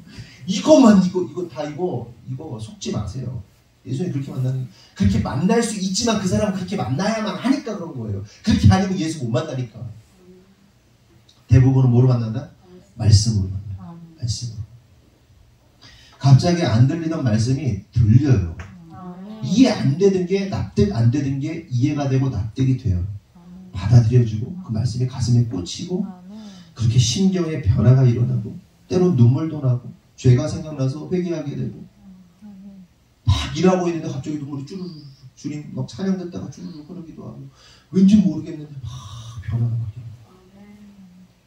이거 속지 마세요. 예수님 그렇게 그렇게 만날 수 있지만 그 사람은 그렇게 만나야만 하니까 그런 거예요. 그렇게 아니면 예수 못 만나니까. 대부분은 뭐로 만난다? 말씀으로 만나요. 말씀으로. 갑자기 안 들리던 말씀이 들려요. 이해 안 되는 게, 납득 안 되는 게 이해가 되고 납득이 돼요. 받아들여지고 그 말씀이 가슴에 꽂히고 그렇게 심경의 변화가 일어나고 때론 눈물도 나고 죄가 생각나서 회개하게 되고 막 일하고 있는데 갑자기 눈물이 쭈르르 주님 막 찬양 듣다가 쭈르르 흐르기도 하고 왠지 모르겠는데 막 변화가 막 일어나요.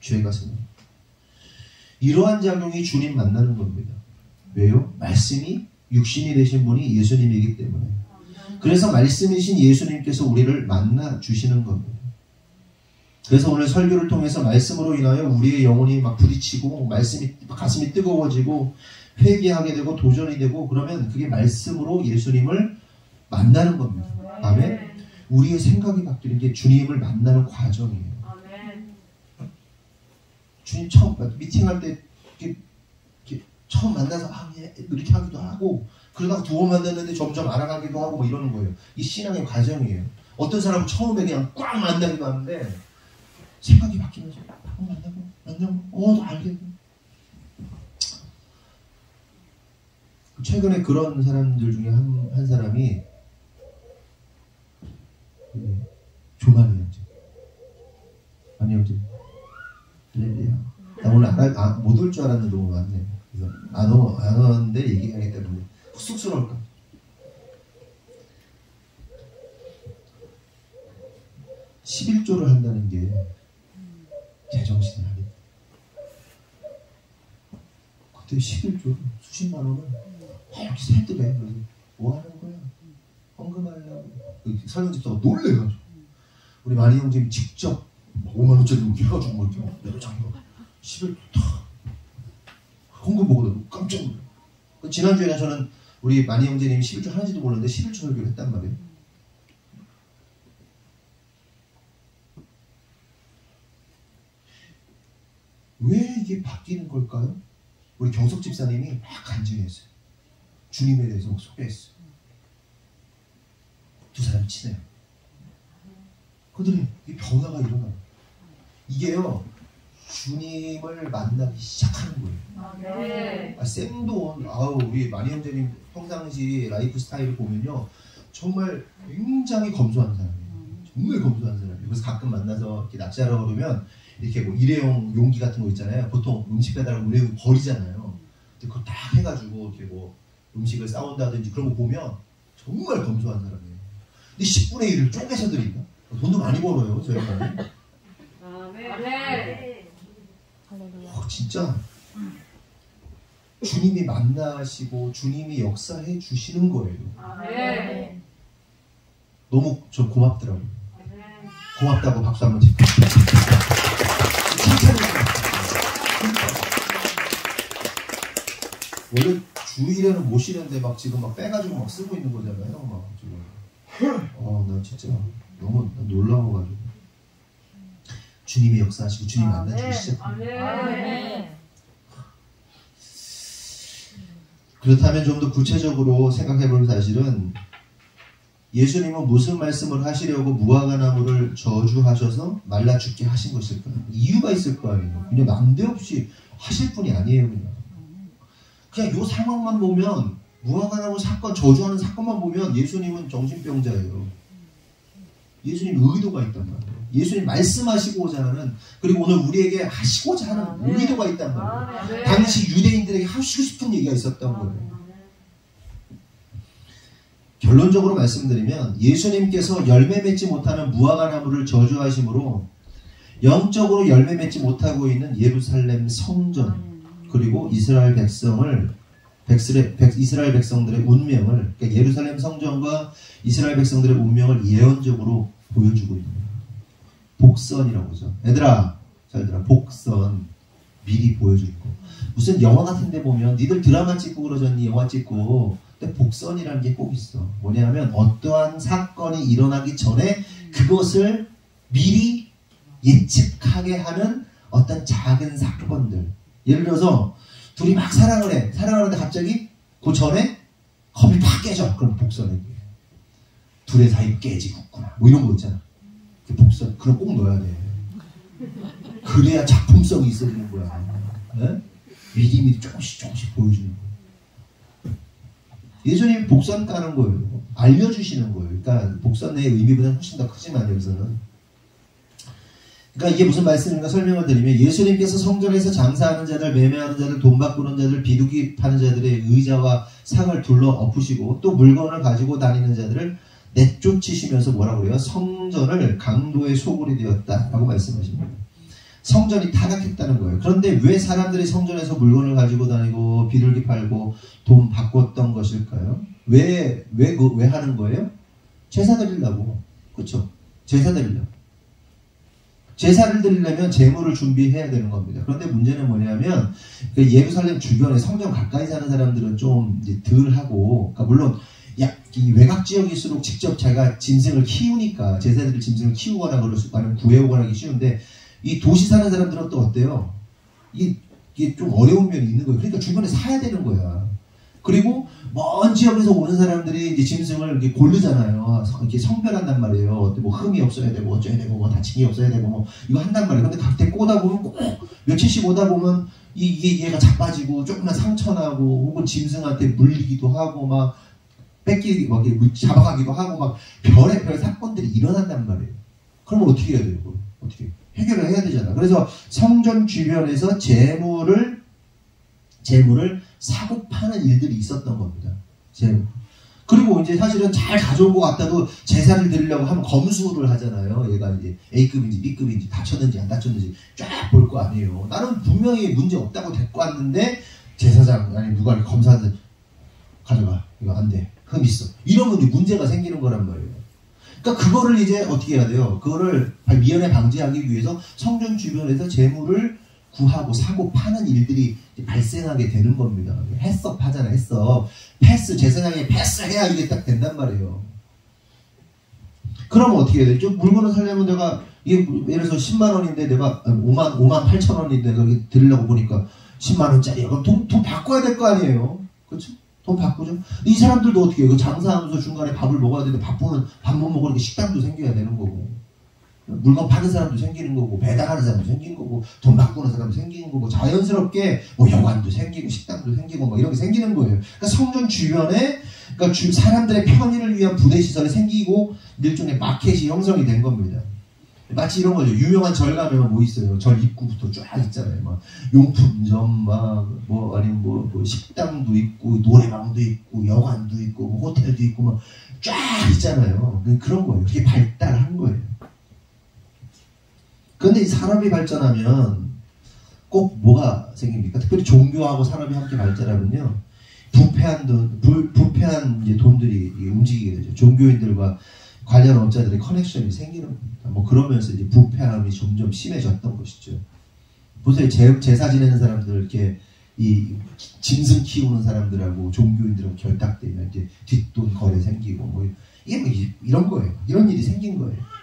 죄가 생각나요. 이러한 작용이 주님 만나는 겁니다. 왜요? 말씀이 육신이 되신 분이 예수님이기 때문에. 그래서 말씀이신 예수님께서 우리를 만나 주시는 겁니다. 그래서 오늘 설교를 통해서 말씀으로 인하여 우리의 영혼이 막 부딪히고 말씀이 가슴이 뜨거워지고 회개하게 되고 도전이 되고 그러면 그게 말씀으로 예수님을 만나는 겁니다. 아멘. 우리의 생각이 바뀌는 게 주님을 만나는 과정이에요. 주님 처음 미팅할 때 이렇게 처음 만나서 이렇게 하기도 하고 그러다가 두 번 만났는데 점점 알아가기도 하고 뭐 이러는 거예요. 이 신앙의 과정이에요. 어떤 사람은 처음에 그냥 꽉 만나기도 하는데 생각이 바뀌면서 만나고 알게. 최근에 그런 사람들 중에 한 사람이 조만이 형제. 아니 형제. 나 오늘 못 올 줄 알았는데 너무 많네. 그래서 안 오는데 얘기하기 때문에 쑥스러울까. (11조를) 한다는 게 제정신이 아니다. 그때 11조 수십만 원을 이렇게 세트래. 그래서 뭐 하는 거야? 헌금하려고. 설명집사가 놀래가지고 우리 마리 형제님이 직접 5만 원짜리 이렇게 해가지고 뭐 이렇게 내려장거 11조 탁 헌금 보고 깜짝 놀래. 지난주에는 저는 우리 마니 형제님이 11조 하는지도 몰랐는데 11조 설교를 했단 말이에요. 왜 이게 바뀌는 걸까요? 우리 경석 집사님이 막 간증했어요. 주님에 대해서 막 소개했어요. 두 사람이 친해요. 그들이 이 변화가 일어나요. 이게요, 주님을 만나기 시작하는 거예요. 쌤도 우리 마니 형제님 평상시 라이프 스타일을 보면요, 정말 굉장히 검소한 사람이에요. 정말 검소한 사람이에요. 그래서 가끔 만나서 이렇게 낚시하러 그러면 이렇게 뭐 일회용 용기 같은 거 있잖아요. 보통 음식 배달하고 일회용 버리잖아요. 근데 그거 딱 해가지고 이렇게 뭐 음식을 싸온다든지 그런 거 보면 정말 검소한 사람이에요. 근데 10분의 1을 쪼개서 드린다. 돈도 많이 벌어요, 저희가. 진짜 주님이 만나시고 주님이 역사해 주시는 거예요. 너무 저 고맙더라고요. 고맙다고 박수 한번 칠게요. 원래 주일에는 못 쉬는데 막 지금 막 빼가지고 막 쓰고 있는 거잖아요. 막 지금. 나 진짜 너무 놀라워가지고. 주님이 역사하시고 주님 만나주기 시작합니다. 그렇다면 좀 더 구체적으로 생각해볼 사실은 예수님은 무슨 말씀을 하시려고 무화과나무를 저주하셔서 말라 죽게 하신 것일까요? 이유가 있을 거 아니에요. 그냥 난데없이 하실 분이 아니에요. 그냥 요 상황만 보면 무화과나무 사건, 저주하는 사건만 보면 예수님은 정신병자예요. 예수님 의도가 있단 말이에요. 예수님 말씀하시고자 하는, 그리고 오늘 우리에게 하시고자 하는 의도가 있단 말이에요. 당시 유대인들에게 하시고 싶은 얘기가 있었던 거예요. 결론적으로 말씀드리면 예수님께서 열매 맺지 못하는 무화과나무를 저주하심으로 영적으로 열매 맺지 못하고 있는 예루살렘 성전 그리고 이스라엘 백성들의 운명을, 그러니까 예루살렘 성전과 이스라엘 백성들의 운명을 예언적으로 보여주고 있는 거예요. 복선이라고 하죠. 얘들아, 잘들아, 복선 미리 보여주는 거. 무슨 영화 같은 데 보면 니들 드라마 찍고 그러잖니, 영화 찍고. 근데 복선이라는 게 꼭 있어. 뭐냐면 어떠한 사건이 일어나기 전에 그것을 미리 예측하게 하는 어떤 작은 사건들. 예를 들어서 둘이 막 사랑을 해. 사랑하는데 갑자기 그 전에 컵이 팍 깨져. 그럼 복선이 둘의 사이 깨지겠구나. 뭐 이런 거 있잖아. 그 복선. 그럼 꼭 넣어야 돼. 그래야 작품성이 있어지는 거야. 네? 미리 조금씩 보여주는 거야. 예수님이 복선 까는 거예요. 알려주시는 거예요. 그러니까 복선의 의미보다는 훨씬 더 크지만 여기서는 그러니까 이게 무슨 말씀인가 설명을 드리면 예수님께서 성전에서 장사하는 자들, 매매하는 자들, 돈 바꾸는 자들, 비둘기 파는 자들의 의자와 상을 둘러 엎으시고 또 물건을 가지고 다니는 자들을 내쫓으시면서 뭐라고 그래요? 성전을 강도의 소굴이 되었다라고 말씀하십니다. 성전이 타락했다는 거예요. 그런데 왜 사람들이 성전에서 물건을 가지고 다니고 비둘기 팔고 돈 바꿨던 것일까요? 왜 하는 거예요? 제사 드리려고. 그렇죠? 제사 드리려고. 제사를 드리려면 제물을 준비해야 되는 겁니다. 그런데 문제는 뭐냐면 그 예루살렘 주변에 성전 가까이 사는 사람들은 좀 이제 덜 하고, 그러니까 물론 이 외곽 지역일수록 직접 자기가 짐승을 키우니까 제사드릴 짐승을 키우거나 아니면 구해오거나 하기 쉬운데 이 도시 사는 사람들은 또 어때요? 이게 좀 어려운 면이 있는 거예요. 그러니까 주변에 사야 되는 거야. 그리고 먼 지역에서 오는 사람들이 이제 짐승을 이렇게 고르잖아요. 이렇게 성별한단 말이에요. 뭐 흠이 없어야 되고 어쩌야 되고 뭐 다침이 없어야 되고 뭐 이거 한단 말이에요. 근데 각대 꼬다 보면 꼭 며칠씩 오다 보면 얘가 자빠지고 조금만 상처나고 혹은 짐승한테 물리기도 하고 막 뺏기기 막 잡아가기도 하고 막 별의별 사건들이 일어난단 말이에요. 그러면 어떻게 해야 돼요? 어떻게 해결을 해야 되잖아. 그래서 성전 주변에서 재물을 사고 파는 일들이 있었던 겁니다. 그리고 이제 사실은 잘 가져온 것 같아도 제사를 드리려고 하면 검수를 하잖아요. 얘가 이제 A급인지 B급인지 다쳤는지 안 다쳤는지 쫙 볼 거 아니에요. 나는 분명히 문제 없다고 데리고 왔는데 제사장 아니 누가 검사한테 가져가. 이거 안 돼. 흠 있어. 이러면 이제 문제가 생기는 거란 말이에요. 그러니까 그거를 이제 어떻게 해야 돼요? 그거를 미연에 방지하기 위해서 성전 주변에서 재물을 구하고 사고 파는 일들이 발생하게 되는 겁니다. 해썹 하잖아, 해썹. 패스, 제사장이 패스해야 이게 딱 된단 말이에요. 그러면 어떻게 해야 되죠? 물건을 사려면 내가, 이게 예를 들어서 10만원인데 내가 5만 8천원인데 내가 드리려고 보니까 10만원짜리야. 그럼 돈 바꿔야 될 거 아니에요? 그렇죠? 돈 바꾸죠? 이 사람들도 어떻게 해요? 장사하면서 중간에 밥을 먹어야 되는데 바쁘면 밥 못 먹으니까 식당도 생겨야 되는 거고. 물건 파는 사람도 생기는 거고, 배달하는 사람도 생기는 거고, 돈 바꾸는 사람도 생기는 거고, 자연스럽게 뭐 여관도 생기고, 식당도 생기고, 뭐 이런 게 생기는 거예요. 그러니까 성전 주변에, 그러니까 사람들의 편의를 위한 부대시설이 생기고, 일종의 마켓이 형성이 된 겁니다. 마치 이런 거죠. 유명한 절 가면 뭐 있어요? 절 입구부터 쫙 있잖아요. 막 용품점, 아니면 뭐 식당도 있고, 노래방도 있고, 여관도 있고, 뭐 호텔도 있고, 막 쫙 있잖아요. 그런 거예요. 그게 발달한 거예요. 그런데 이 산업이 발전하면 꼭 뭐가 생깁니까? 특별히 종교하고 산업이 함께 발전하면요, 부패한 이제 돈들이 움직이게 되죠. 종교인들과 관련 업자들의 커넥션이 생기는 겁니다. 뭐 그러면서 이제 부패함이 점점 심해졌던 것이죠. 보세요, 제사 지내는 사람들 이렇게 이 짐승 키우는 사람들하고 종교인들하고 결탁되면 이제 뒷돈 거래 생기고 뭐 이게 뭐 이런 거예요. 이런 일이 생긴 거예요.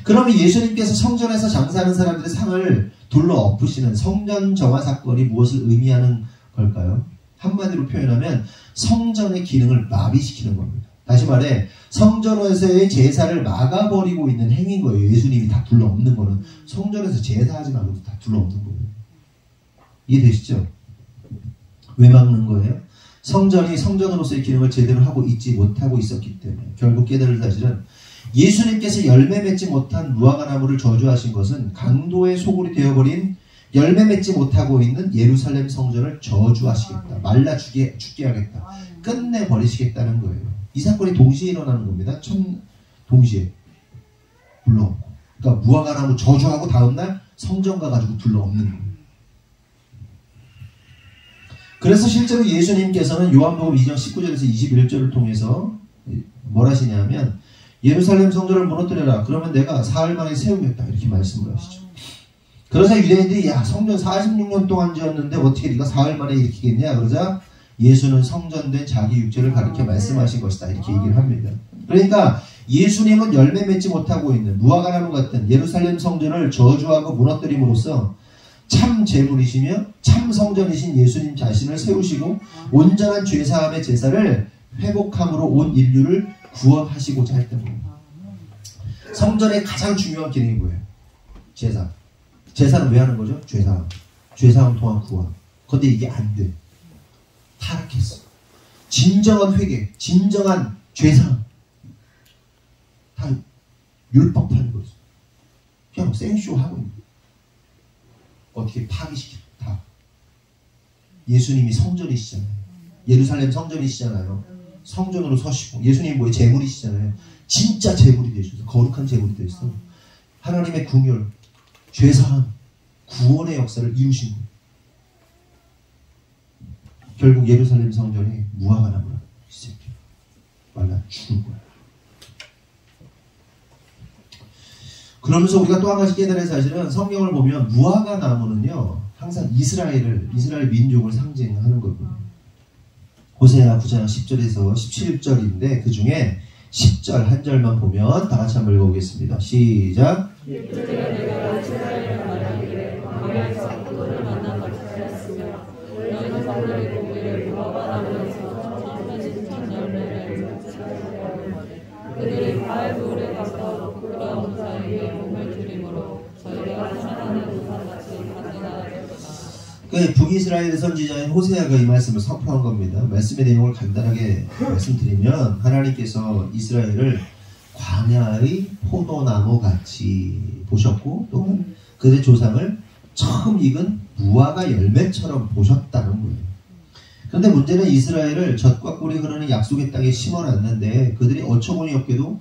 그러면 예수님께서 성전에서 장사하는 사람들의 상을 둘러 엎으시는 성전 정화 사건이 무엇을 의미하는 걸까요? 한마디로 표현하면 성전의 기능을 마비시키는 겁니다. 다시 말해 성전에서의 제사를 막아버리고 있는 행위인 거예요. 예수님이 다 둘러 엎는 거는 성전에서 제사하지 말고 다 둘러 엎는 거예요. 이해되시죠? 왜 막는 거예요? 성전이 성전으로서의 기능을 제대로 하고 있지 못하고 있었기 때문에. 결국 깨달을 사실은 예수님께서 열매 맺지 못한 무화과 나무를 저주하신 것은 강도의 소굴이 되어버린 열매 맺지 못하고 있는 예루살렘 성전을 저주하시겠다. 말라 죽게 하겠다. 끝내버리시겠다는 거예요. 이 사건이 동시에 일어나는 겁니다. 동시에 불러엎고. 그러니까 무화과 나무 저주하고 다음날 성전 가가지고 불러엎는 거예요. 그래서 실제로 예수님께서는 요한복음 2장 19절에서 21절을 통해서 뭘 하시냐면 예루살렘 성전을 무너뜨려라. 그러면 내가 사흘 만에 세우겠다. 이렇게 말씀을 하시죠. 그러자 유대인들이 야 성전 46년 동안 지었는데 어떻게 네가 사흘 만에 일으키겠냐. 그러자 예수는 성전된 자기 육체를 가리켜 말씀하신 것이다. 이렇게 얘기를 합니다. 그러니까 예수님은 열매 맺지 못하고 있는 무화과나무 같은 예루살렘 성전을 저주하고 무너뜨림으로써 참 제물이시며 참 성전이신 예수님 자신을 세우시고 온전한 죄사함의 제사를 회복함으로 온 인류를 구원하시고자 했던 겁니다. 성전의 가장 중요한 기능이 뭐예요? 제사. 제사는 왜 하는 거죠? 죄사함. 죄사함 통한 구원. 그런데 이게 안 돼. 타락했어. 진정한 회개, 진정한 죄사함 다 율법한 거죠. 그냥 생쇼 하고 있는 거예요. 어떻게 파괴시켰다. 예수님이 성전이시잖아요. 예루살렘 성전이시잖아요. 성전으로 서시고 예수님이 뭐예요? 제물이시잖아요. 진짜 제물이 되셔서 거룩한 제물이 되셔서 하나님의 긍휼, 죄사함, 구원의 역사를 이루신 거예요. 결국 예루살렘 성전이 무화과 나무라 이 새끼 말라 죽을 거야. 그러면서 우리가 또 한 가지 깨달은 사실은 성경을 보면 무화과 나무는요 항상 이스라엘 민족을 상징하는 거거든요. 호세아 9장 10절에서 17절인데 그 중에 10절 한 절만 보면 다 같이 한번 읽어보겠습니다. 시작. 그들이 바알불에 가까워 부끄러운 우상에게 몸을 들이므로 저희가 사랑하는 우상같이 간지나게 그 북이스라엘 선지자인 호세아가 이 말씀을 선포한 겁니다. 말씀의 내용을 간단하게 말씀드리면 하나님께서 이스라엘을 광야의 포도나무 같이 보셨고 또 그들의 조상을 처음 익은 무화과 열매처럼 보셨다는 거예요. 그런데 문제는 이스라엘을 젖과 꿀이 흐르는 약속의 땅에 심어놨는데 그들이 어처구니 없게도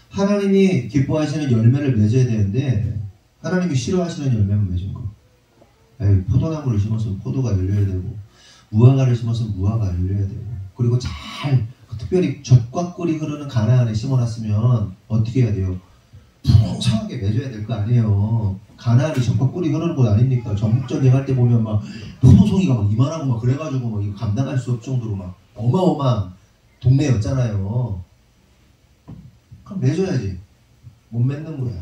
하나님이 기뻐하시는 열매를 맺어야 되는데 하나님이 싫어하시는 열매만 맺은 거. 포도나무를 심었으면 포도가 열려야 되고 무화과를 심었으면 무화과 열려야 되고 그리고 잘 특별히 젖과 꿀이 흐르는 가나안에 심어놨으면 어떻게 해야 돼요? 풍성하게 맺어야 될 거 아니에요. 가나안이 젖과 꿀이 흐르는 곳 아닙니까? 전국전쟁 할 때 보면 막 포도송이가 막 이만하고 막 그래가지고 막 이거 감당할 수 없을 정도로 막 어마어마한 동네였잖아요. 그럼 맺어야지. 못 맺는 거야.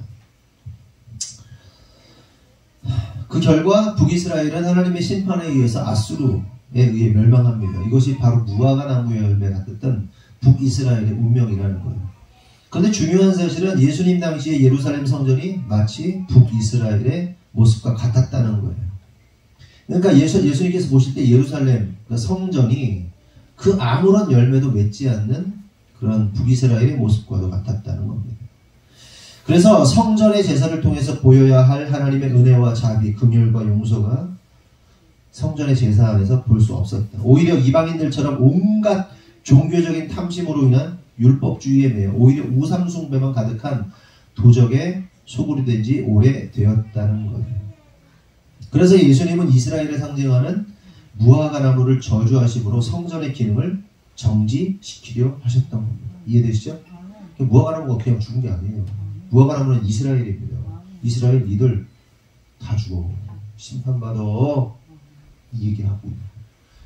그 결과 북이스라엘은 하나님의 심판에 의해서 아수르에 의해 멸망합니다. 이것이 바로 무화과 나무의 열매가 뜻던 북이스라엘의 운명이라는 거예요. 그런데 중요한 사실은 예수님 당시에 예루살렘 성전이 마치 북이스라엘의 모습과 같았다는 거예요. 그러니까 예수님께서 보실 때 예루살렘 성전이 그 아무런 열매도 맺지 않는 그런 북이스라엘의 모습과도 같았다는 겁니다. 그래서 성전의 제사를 통해서 보여야 할 하나님의 은혜와 자비, 긍휼과 용서가 성전의 제사 안에서 볼 수 없었다. 오히려 이방인들처럼 온갖 종교적인 탐심으로 인한 율법주의에 매여 오히려 우상숭배만 가득한 도적의 소굴이 된 지 오래되었다는 거예요. 그래서 예수님은 이스라엘을 상징하는 무화과 나무를 저주하심으로 성전의 기능을 정지시키려 하셨던 겁니다. 이해되시죠? 무화과 나무가 그냥 죽은 게 아니에요. 무화과 나무는 이스라엘입니다. 이스라엘 니들 다 죽어. 심판받아. 이 얘기하고 있는 거예요.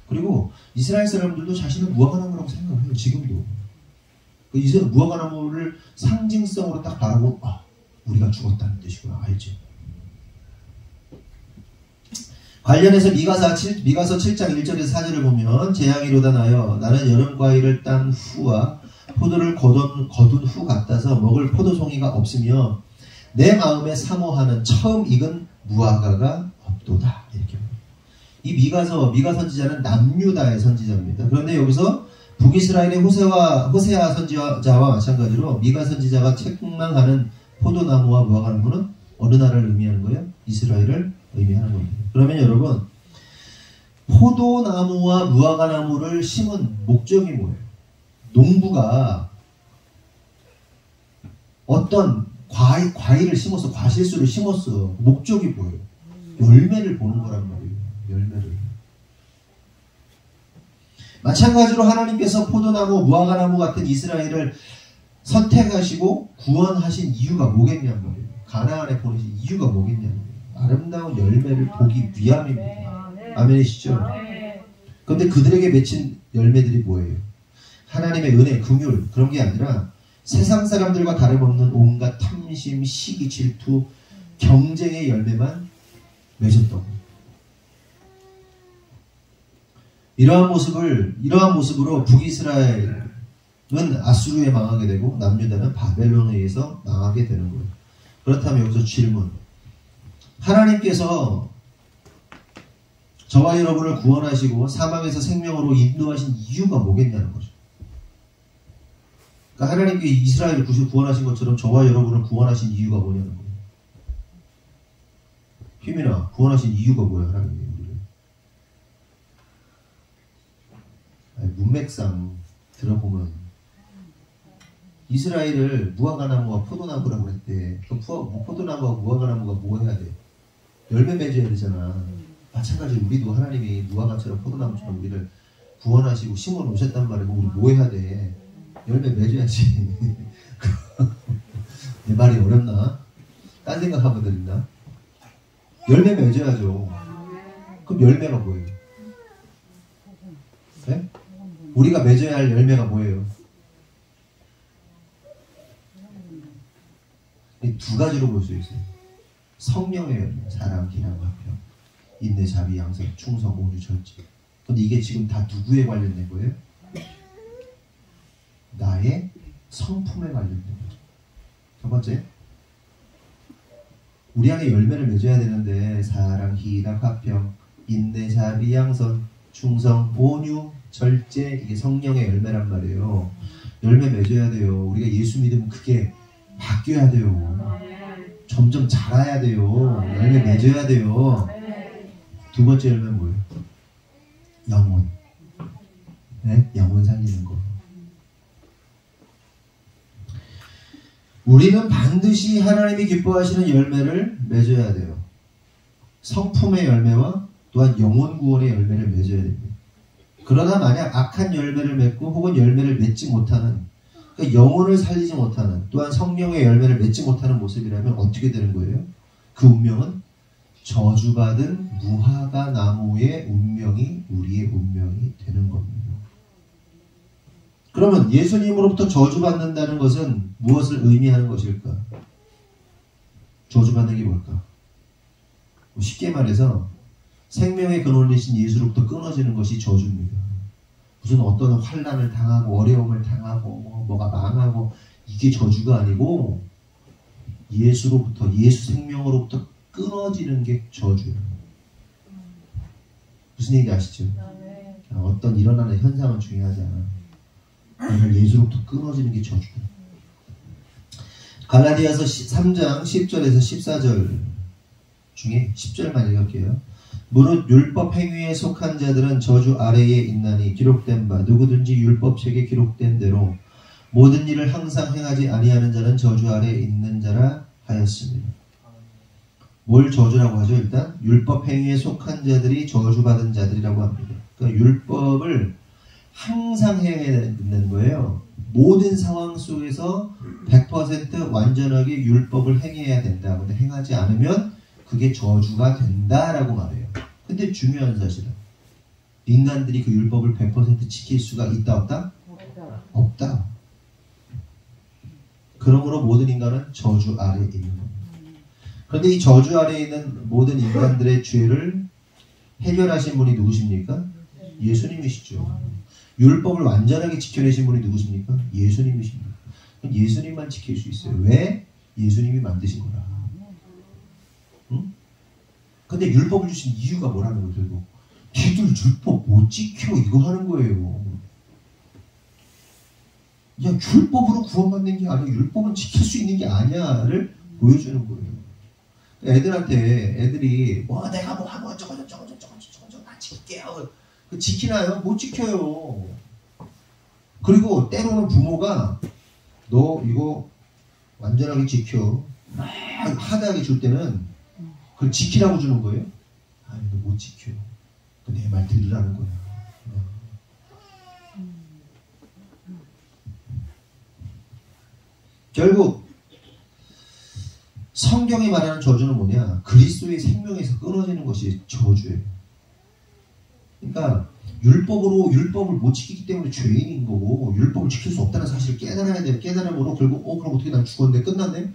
그리고 이스라엘 사람들도 자신을 무화과 나무라고 생각해요. 지금도. 무화과 나무를 상징성으로 딱 바라보고 우리가 죽었다는 뜻이구나. 알죠? 관련해서 미가서 7장 1절에서 4절을 보면 재앙이로다 나여 나는 여름 과일을 딴 후와 포도를 거둔 후 같아서 먹을 포도송이가 없으며 내 마음에 사모하는 처음 익은 무화과가 없도다. 이렇게. 이 미가 선지자는 남유다의 선지자입니다. 그런데 여기서 북이스라엘의 호세아 선지자와 마찬가지로 미가 선지자가 책망하는 포도나무와 무화과나무는 어느 나라를 의미하는 거예요? 이스라엘을 의미하는 겁니다. 그러면 여러분 포도나무와 무화과나무를 심은 목적이 뭐예요? 농부가 어떤 과일을 심어서 과실수를 심었어. 목적이 뭐예요? 열매를 보는 거란 말이에요. 열매를. 마찬가지로 하나님께서 포도나무, 무화과나무 같은 이스라엘을 선택하시고 구원하신 이유가 뭐겠냐는 말이에요. 가나안에 보내신 이유가 뭐겠냐는 거예요. 아름다운 열매를 보기 위함입니다. 아멘이시죠? 그런데 그들에게 맺힌 열매들이 뭐예요? 하나님의 은혜, 긍휼 그런 게 아니라 세상 사람들과 다름없는 온갖 탐심, 시기, 질투, 경쟁의 열매만 맺었던 거예요. 이러한 모습으로 북이스라엘은 아수르에 망하게 되고 남유다는 바벨론에 의해서 망하게 되는 거예요. 그렇다면 여기서 질문. 하나님께서 저와 여러분을 구원하시고 사망에서 생명으로 인도하신 이유가 뭐겠냐는 거죠. 그러니까 하나님께 이스라엘을 구원하신 것처럼 저와 여러분을 구원하신 이유가 뭐냐는 거예요. 희민아, 구원하신 이유가 뭐야, 하나님이 우리를? 문맥상 들어보면 이스라엘을 무화과나무와 포도나무라고 했대. 그럼 포도나무와 무화과나무가 뭐 해야 돼? 열매 맺어야 되잖아. 마찬가지로 우리도 하나님이 무화과처럼 포도나무처럼 우리를 구원하시고 심어 놓으셨단 말이고, 우리 뭐 해야 돼? 열매 맺어야지. 내 말이 어렵나? 딴 생각하면 들린다. 열매 맺어야죠. 그럼 열매가 뭐예요? 네? 우리가 맺어야 할 열매가 뭐예요? 이 두 가지로 볼 수 있어요. 성령의 열매, 사랑, 기랑, 화평, 인내, 자비, 양선, 충성, 온유, 절제. 근데 이게 지금 다 누구에 관련된 거예요? 나의 성품에 관련된 거죠. 첫 번째, 우리 안에 열매를 맺어야 되는데 사랑, 희락, 화평, 인내, 자비, 양선, 충성, 온유, 절제, 이게 성령의 열매란 말이에요. 열매 맺어야 돼요. 우리가 예수 믿으면 그게 바뀌어야 돼요. 점점 자라야 돼요. 열매 맺어야 돼요. 두 번째 열매는 뭐예요? 영혼. 네? 영혼 살리는 거. 우리는 반드시 하나님이 기뻐하시는 열매를 맺어야 돼요. 성품의 열매와 또한 영혼 구원의 열매를 맺어야 됩니다. 그러나 만약 악한 열매를 맺고 혹은 열매를 맺지 못하는, 그러니까 영혼을 살리지 못하는, 또한 성령의 열매를 맺지 못하는 모습이라면 어떻게 되는 거예요? 그 운명은 저주받은 무화과 나무의 운명이 우리의 운명이 되는 겁니다. 그러면 예수님으로부터 저주받는다는 것은 무엇을 의미하는 것일까? 저주받는 게 뭘까? 쉽게 말해서 생명의 근원이신 예수로부터 끊어지는 것이 저주입니다. 무슨 어떤 환난을 당하고 어려움을 당하고 뭐가 망하고 이게 저주가 아니고 예수로부터, 예수 생명으로부터 끊어지는 게 저주예요. 무슨 얘기 아시죠? 어떤 일어나는 현상은 중요하지 않아. 그러니까 예수로부터 끊어지는 게 저주다. 갈라디아서 3장 10절에서 14절 중에 10절만 읽을게요. 무릇 율법 행위에 속한 자들은 저주 아래에 있나니 기록된 바 누구든지 율법책에 기록된 대로 모든 일을 항상 행하지 아니하는 자는 저주 아래에 있는 자라 하였습니다. 뭘 저주라고 하죠? 일단 율법 행위에 속한 자들이 저주받은 자들이라고 합니다. 그러니까 율법을 항상 행해야 되는 거예요. 모든 상황 속에서 100% 완전하게 율법을 행해야 된다. 근데 행하지 않으면 그게 저주가 된다라고 말해요. 근데 중요한 사실은 인간들이 그 율법을 100% 지킬 수가 있다 없다? 없다. 그러므로 모든 인간은 저주 아래에 있는 겁니다. 그런데 이 저주 아래에 있는 모든 인간들의 죄를 해결하신 분이 누구십니까? 예수님이시죠. 율법을 완전하게 지켜내신 분이 누구십니까? 예수님이십니다. 예수님만 지킬 수 있어요. 왜? 예수님이 만드신 거라. 응? 근데 율법을 주신 이유가 뭐라는 거죠? 결국 니들 율법 못 지켜 이거 하는 거예요. 야, 율법으로 구원받는 게 아니야. 율법은 지킬 수 있는 게 아니야를 보여주는 거예요. 애들이 내가 뭐 하고 저거 다 지킬게요. 그 지키나요? 못 지켜요. 그리고 때로는 부모가 너 이거 완전하게 지켜 막 하드하게 줄 때는 그걸 지키라고 주는 거예요? 아니, 너 못 지켜. 내 말 들으라는 거야. 결국 성경이 말하는 저주는 뭐냐? 그리스도의 생명에서 끊어지는 것이 저주예요. 그러니까 율법을 못 지키기 때문에 죄인인 거고 율법을 지킬 수 없다는 사실을 깨달아야 돼요. 깨달음으로 결국 그럼 어떻게 난 죽었는데 끝났네?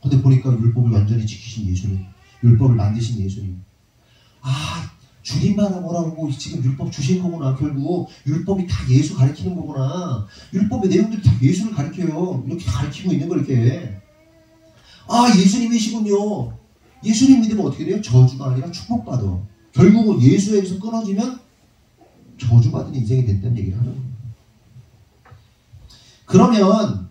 근데 보니까 율법을 완전히 지키신 예수님, 율법을 만드신 예수님. 주님만 뭐라고 지금 율법 주신 거구나. 결국 율법이 다 예수 가르치는 거구나. 율법의 내용들이 다 예수를 가르쳐요. 이렇게 가르치고 있는 거 이렇게. 예수님이시군요. 예수님 믿으면 어떻게 돼요? 저주가 아니라 축복받아. 결국은 예수에게서 끊어지면 저주받은 인생이 됐다는 얘기를 하는 거예요. 그러면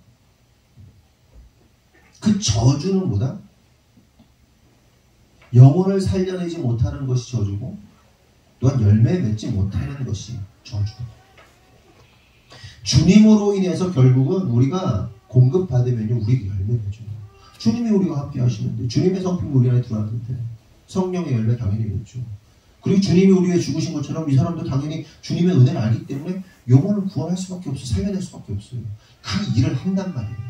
그 저주는 뭐다? 영혼을 살려내지 못하는 것이 저주고 또한 열매 맺지 못하는 것이 저주다. 주님으로 인해서 결국은 우리가 공급받으면 우리가 열매 맺죠. 주님이 우리와 함께 하시는데 주님의 성품이 우리 안에 들어왔는데 성령의 열매 당연히 맺죠. 그리고 주님이 우리에게 죽으신 것처럼 이 사람도 당연히 주님의 은혜를 알기 때문에 영혼을 구원할 수밖에 없어요. 살려낼 수밖에 없어요. 그 일을 한단 말이에요.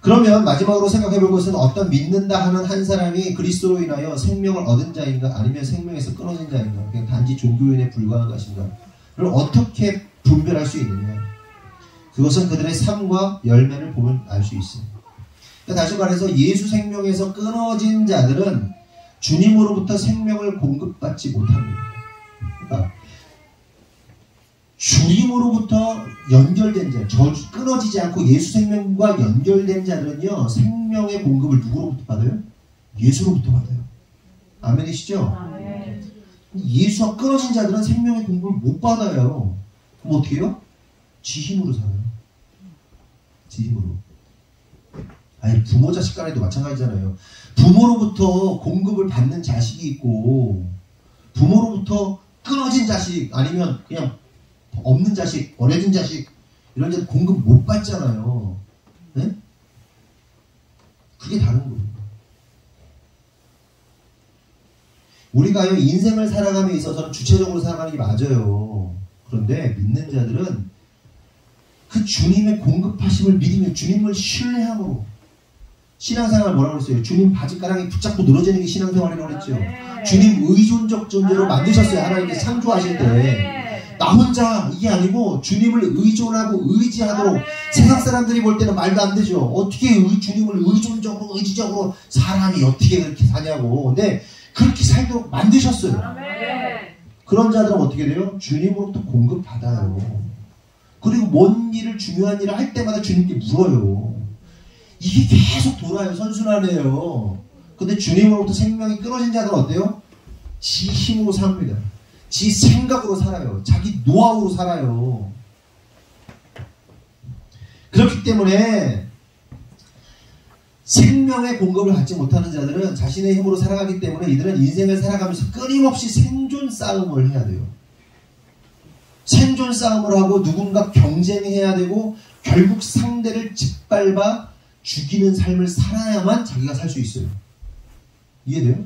그러면 마지막으로 생각해 볼 것은 어떤 믿는다 하는 한 사람이 그리스도로 인하여 생명을 얻은 자인가 아니면 생명에서 끊어진 자인가 그냥 단지 종교인에 불과한 것인가를 어떻게 분별할 수 있느냐. 그것은 그들의 삶과 열매를 보면 알 수 있습니다. 그러니까 다시 말해서 예수 생명에서 끊어진 자들은 주님으로부터 생명을 공급받지 못합니다. 그러니까 주님으로부터 연결된 자, 끊어지지 않고 예수 생명과 연결된 자들은요, 생명의 공급을 누구로부터 받아요? 예수로부터 받아요. 아멘이시죠? 아멘. 예수와 끊어진 자들은 생명의 공급을 못 받아요. 그럼 어떻게 해요? 지 힘으로 살아요. 지 힘으로. 아니, 부모 자식 간에도 마찬가지잖아요. 부모로부터 공급을 받는 자식이 있고 부모로부터 끊어진 자식 아니면 그냥 없는 자식, 버려진 자식 이런 데 공급 못 받잖아요. 네? 그게 다른 거예요. 우리가요 인생을 살아감에 있어서는 주체적으로 살아가는 게 맞아요. 그런데 믿는 자들은 그 주님의 공급하심을 믿으며 주님을 신뢰함으로 신앙생활 뭐라고 했어요? 주님 바지가랑이 붙잡고 늘어지는 게 신앙생활이라고 했죠. 주님 의존적 존재로 만드셨어요. 하나님께서 창조하실 때. 나 혼자 이게 아니고 주님을 의존하고 의지하도록 세상 사람들이 볼 때는 말도 안 되죠. 어떻게 주님을 의존적으로 의지적으로 사람이 어떻게 그렇게 사냐고. 근데 그렇게 살도록 만드셨어요. 그런 자들은 어떻게 돼요? 주님으로부터 공급받아요. 그리고 뭔 일을 중요한 일을 할 때마다 주님께 물어요. 이게 계속 돌아요. 선순환이에요. 근데 주님으로부터 생명이 끊어진 자들은 어때요? 지 힘으로 삽니다. 지 생각으로 살아요. 자기 노하우로 살아요. 그렇기 때문에 생명의 공급을 받지 못하는 자들은 자신의 힘으로 살아가기 때문에 이들은 인생을 살아가면서 끊임없이 생존 싸움을 해야 돼요. 생존 싸움을 하고 누군가 경쟁해야 되고 결국 상대를 짓밟아 죽이는 삶을 살아야만 자기가 살 수 있어요. 이해돼요?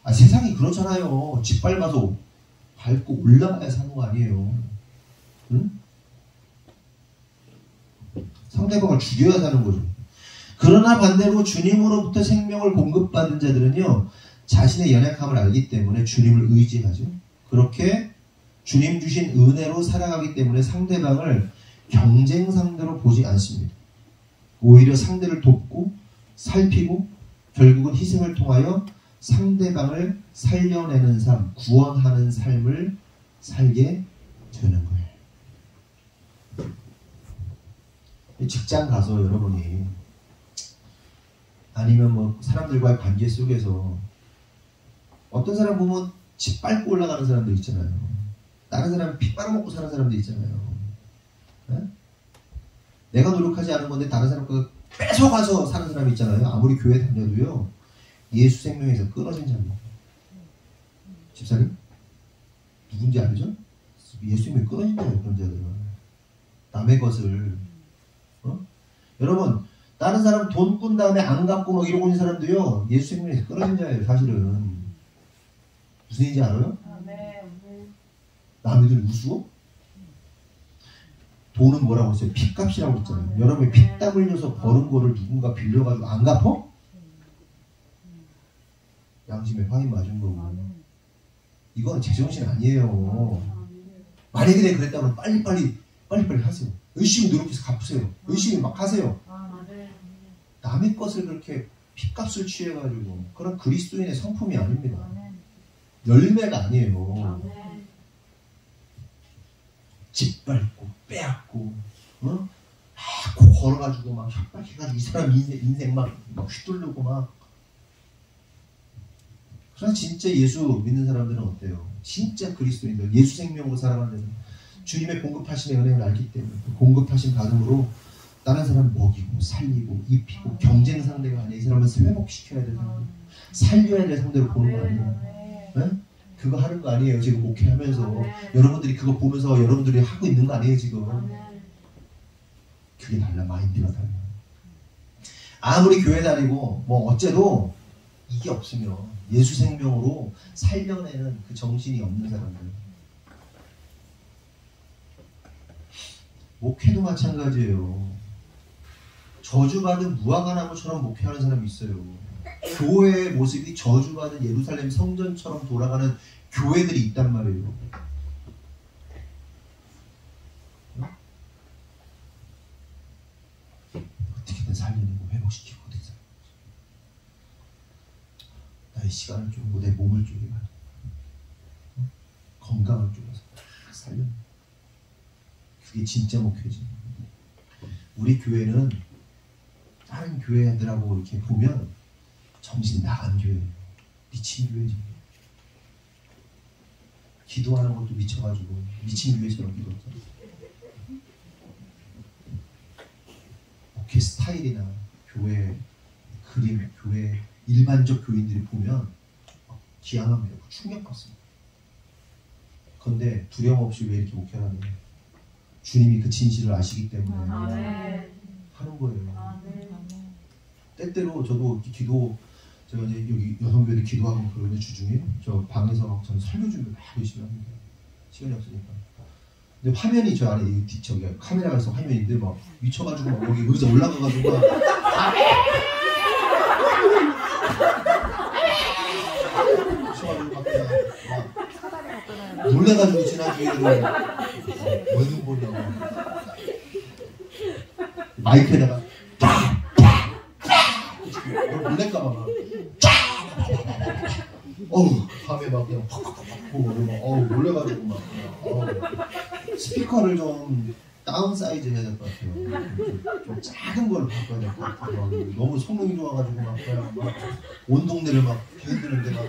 아, 세상이 그렇잖아요. 짓밟아서 밟고 올라가야 사는 거 아니에요. 응? 상대방을 죽여야 사는 거죠. 그러나 반대로 주님으로부터 생명을 공급받은 자들은요, 자신의 연약함을 알기 때문에 주님을 의지하죠. 그렇게 주님 주신 은혜로 살아가기 때문에 상대방을 경쟁 상대로 보지 않습니다. 오히려 상대를 돕고 살피고 결국은 희생을 통하여 상대방을 살려내는 삶, 구원하는 삶을 살게 되는 거예요. 직장 가서 여러분이 아니면 뭐 사람들과의 관계 속에서 어떤 사람 보면 짓밟고 올라가는 사람들 있잖아요. 다른 사람 피 빨아먹고 사는 사람들 있잖아요. 네? 내가 노력하지 않은 건데 다른 사람 거 뺏어가서 사는 사람이 있잖아요. 아무리 교회 다녀도요. 예수 생명에서 끊어진 자입니다. 집사님? 누군지 알죠? 예수 생명이 끊어진 자예요. 그런 자들은. 남의 것을. 여러분, 다른 사람 돈 꾼 다음에 안 갚고 막 이러고 있는 사람도요. 예수 생명에서 끊어진 자예요. 사실은. 무슨 얘기인지 알아요? 남의 돈 우스워? 돈은 뭐라고 했어요? 핏값이라고 했잖아요. 여러분이 피땀 흘려서 버는 거를 누군가 빌려가지고 안 갚어? 양심에 화인 맞은 거고. 이건 제정신 아니에요. 만약에 그랬다면 빨리빨리 하세요. 열심히 노력해서 갚으세요. 열심히 막 하세요. 남의 것을 그렇게 핏값을 취해가지고 그런 그리스도인의 성품이 아닙니다. 열매가 아니에요. 짓밟고 빼앗고 막 걸어가지고 막 협박해가지고 이 사람 인생 막 휘둘르고 막. 그러나 진짜 예수 믿는 사람들은 어때요? 진짜 그리스도인들, 예수 생명으로 살아가는 데는 주님의 공급하신 은혜를 알기 때문에 공급하신 받음으로 다른 사람 먹이고 살리고 입히고 경쟁 상대가 아니라 이 사람을 회복시켜야 될 상대, 살려야 될 상대로 보는 거 아니에요? 네? 그거 하는 거 아니에요. 지금 목회하면서 여러분들이 그거 보면서 여러분들이 하고 있는 거 아니에요 지금. 그게 달라. 마인드가 달라. 아무리 교회 다니고 뭐 어째도 이게 없으면 예수 생명으로 살려내는 그 정신이 없는 사람들. 목회도 마찬가지예요. 저주받은 무화과나무처럼 목회하는 사람이 있어요. 교회의 모습이 저주받은 예루살렘 성전처럼 돌아가는 교회들이 있단 말이에요. 어떻게든 살려내고 회복시키고 어떻게 나의 시간을 쪼고 내 몸을 쪼개고 건강을 쪼개서 살려. 그게 진짜 목회지. 우리 교회는 다른 교회들하고 이렇게 보면 정신 나간 교회, 미친 교회지. 기도하는 것도 미쳐가지고 미친 교회처럼 기도하잖아. 목회 스타일이나 교회 그림, 교회 일반적 교인들이 보면 기양합니다. 충격받습니다. 그런데 두려움 없이 왜 이렇게 목회하냐? 주님이 그 진실을 아시기 때문에 하는 거예요. 때때로 저도 기도, 제가 이제 여기 여성교회들 기도하고 그러는 주중에 저 방에서 저는 설교 준비를 막 열심히 합니다. 시간이 없으니까. 근데 화면이 저 안에 저기 카메라가 있어 화면인데 막 미쳐가지고 막 여기 의자 올라가가지고 막 놀래가지고 지난 주일에 원룸 보냐고 마이크에다가 놀랄까봐 막 어우 밤에 막 그냥 팍팍팍 보고 어우 놀래가지고 막 스피커를 좀 다운 사이즈 해야 될 것 같아요. 좀 작은 걸로 바꿔야 될 것 같아요. 너무 성능이 좋아가지고 막 그냥 막 온 동네를 막 흔드는데 막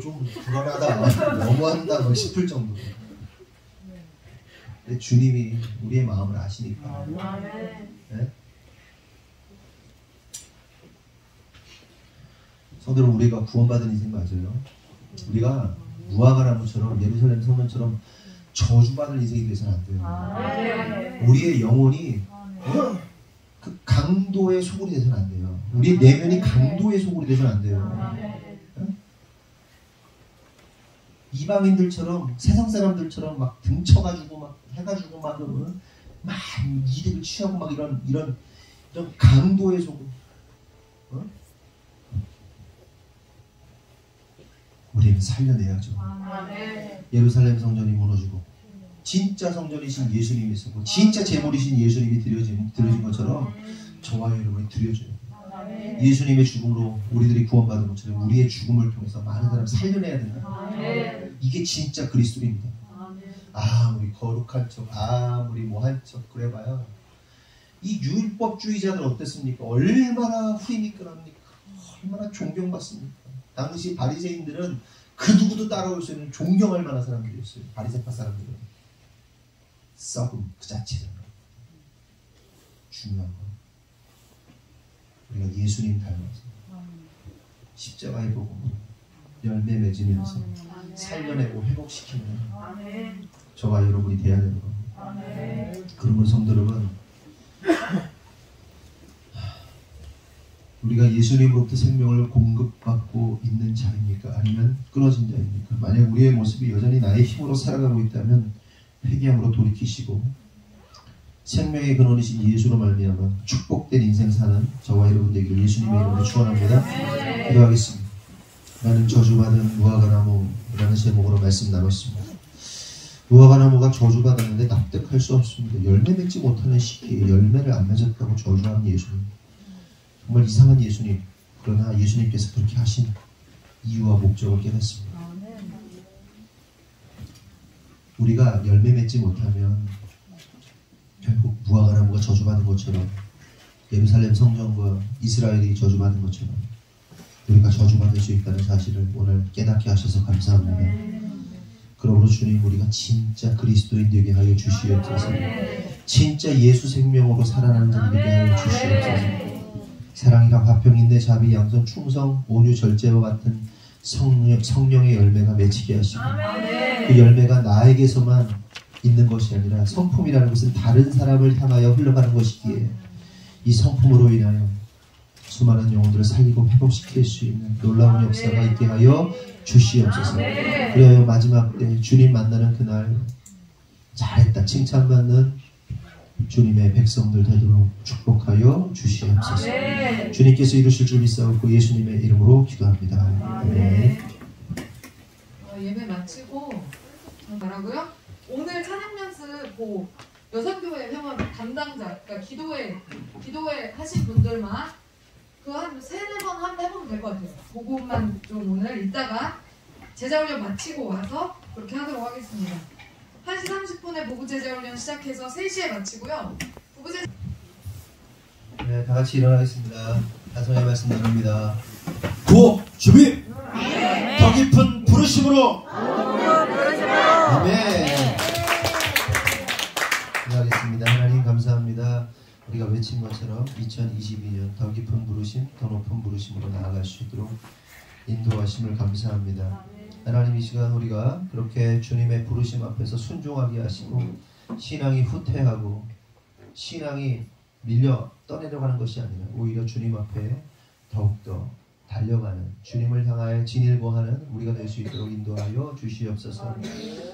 좀 불안하다, 너무한다 싶을 정도로. 근데 주님이 우리의 마음을 아시니까. 네? 성도는 우리가 구원받은 인생 맞아요. 우리가 무화과나무처럼 예루살렘 성전처럼 저주받을 인생이 되서는 안 돼요. 우리의 영혼이 그 강도의 소굴이 되서는 안 돼요. 우리의 내면이 강도의 소굴이 되서는 안 돼요. 이방인들처럼 세상 사람들처럼 막 등쳐가지고 막 해가지고 막 이득을 취하고 막 이런 강도의 소굴. 우리는 살려내야죠. 예루살렘 성전이 무너지고 진짜 성전이신 예수님이 있었고 진짜 제물이신 예수님이 드려진 것처럼 저와 여러분이 드려줘요. 예수님의 죽음으로 우리들이 구원받은 것처럼 우리의 죽음을 통해서 많은 사람 살려내야 된다. 이게 진짜 그리스도입니다. 아무리 거룩한 척, 아무리 뭐한 척 그래봐야 이 율법주의자들 어땠습니까? 얼마나 후임이끈합니까? 얼마나 존경받습니까? 당시 바리새인들은 그 누구도 따라올 수 있는 존경할 만한 사람들이었어요. 바리새파 사람들은 썩음 그 자체잖아요. 중요한 건 우리가 예수님 닮아서 십자가의 복음으로 열매 맺으면서 살려내고 회복시키는 저와 여러분이 돼야 되는 겁니다. 그러면 성도 여러분, 우리가 예수님으로부터 생명을 공급받고 있는 자입니까? 아니면 끊어진 자입니까? 만약 우리의 모습이 여전히 나의 힘으로 살아가고 있다면 회개함으로 돌이키시고 생명의 근원이신 예수로 말미암아 축복된 인생 사는 저와 여러분 되기를 예수님의 이름으로 축원합니다. 기도하겠습니다. 나는 저주받은 무화과나무라는 제목으로 말씀 나눴습니다. 무화과나무가 저주받았는데 납득할 수 없습니다. 열매 맺지 못하는 시기에 열매를 안 맺었다고 저주하는 예수님. 정말 이상한 예수님. 그러나 예수님께서 그렇게 하신 이유와 목적을 깨닫습니다. 우리가 열매 맺지 못하면 결국 무화과나무가 저주받은 것처럼 예루살렘 성전과 이스라엘이 저주받은 것처럼 우리가 저주받을 수 있다는 사실을 오늘 깨닫게 하셔서 감사합니다. 그러므로 주님 우리가 진짜 그리스도인 되게 하여 주시옵소서. 진짜 예수 생명으로 살아나는 자들이 되게 하여 주시옵소서. 사랑이라 화평 인내 자비 양선 충성 온유 절제와 같은 성령의 열매가 맺히게 하시고 그 열매가 나에게서만 있는 것이 아니라 성품이라는 것은 다른 사람을 향하여 흘러가는 것이기에 이 성품으로 인하여 수많은 영혼들을 살리고 회복시킬 수 있는 놀라운 역사가 있게 하여 주시옵소서. 그리하여 마지막 때 주님 만나는 그날 잘했다 칭찬받는 주님의 백성들 되도록 축복하여 주시옵소서. 주님께서 이루실 줄 믿사옵고 예수님의 이름으로 기도합니다. 아멘. 예배 마치고 뭐라고요? 오늘 찬양 연습 여성교회 회원 담당자, 그러니까 기도회 하신 분들만 그 한 3-4번 해보면 될 것 같아요. 그것만 좀 오늘 이따가 제자훈련 마치고 와서 그렇게 하도록 하겠습니다. 1시 30분에 보부 제자훈련 시작해서 3시에 마치고요. 네, 다 같이 일어나겠습니다. 다성의 말씀 나눕니다. 구호 준비. 더 깊은 부르심으로. 아멘. 기도하겠습니다. 하나님 감사합니다. 우리가 외친 것처럼 2022년 더 깊은 부르심, 더 높은 부르심으로 나아갈 수 있도록 인도하심을 감사합니다. 하나님 이 시간 우리가 그렇게 주님의 부르심 앞에서 순종하게 하시고 신앙이 후퇴하고 신앙이 밀려 떠내려가는 것이 아니라 오히려 주님 앞에 더욱더 달려가는 주님을 향하여 진일보하는 우리가 될 수 있도록 인도하여 주시옵소서.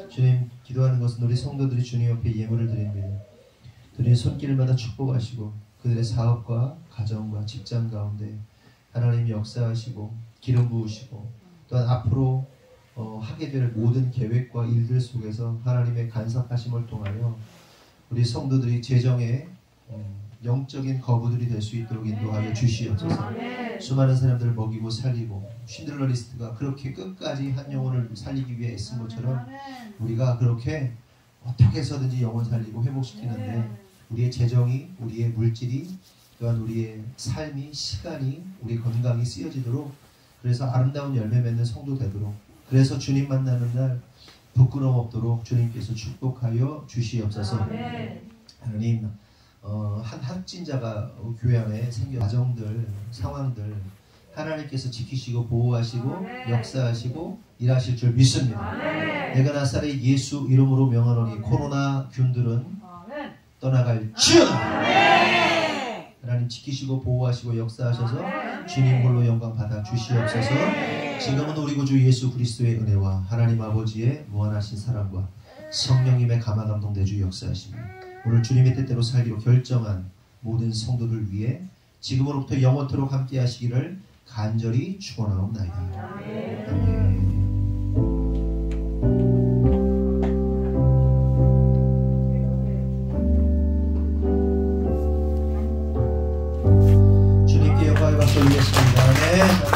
주님 기도하는 것은 우리 성도들이 주님 앞에 예물을 드립니다. 드린 손길마다 축복하시고 그들의 사업과 가정과 직장 가운데 하나님 역사하시고 기름 부으시고 또한 앞으로 하게 될 모든 계획과 일들 속에서 하나님의 간섭하심을 통하여 우리 성도들이 재정에 영적인 거부들이 될 수 있도록 인도하여 주시옵소서. 수많은 사람들을 먹이고 살리고 신들러 리스트가 그렇게 끝까지 한 영혼을 살리기 위해 애쓴 것처럼 우리가 그렇게 어떻게 해서든지 영혼 살리고 회복시키는데 우리의 재정이, 우리의 물질이, 또한 우리의 삶이, 시간이, 우리 건강이 쓰여지도록 그래서 아름다운 열매 맺는 성도 되도록 그래서 주님 만나는 날 부끄러움 없도록 주님께서 축복하여 주시옵소서. 하나님 한 확진자가 교회 안에 생겨 가정들, 상황들 하나님께서 지키시고 보호하시고 역사하시고 일하실 줄 믿습니다. 내가 나사렛 예수 이름으로 명하노니 코로나 균들은 떠나갈지어다. 하나님 지키시고 보호하시고 역사하셔서 주님 홀로 영광 받아 주시옵소서. 지금은 우리 구주 예수 그리스도의 은혜와 하나님 아버지의 무한하신 사랑과 성령님의 감화 감동 내주 역사하시며 오늘 주님의 뜻대로 살기로 결정한 모든 성도들 위해 지금으로부터 영원토록 함께 하시기를 간절히 축원하옵나이다. 아멘. 주님께 영광의 박수 올리겠습니다. 아멘.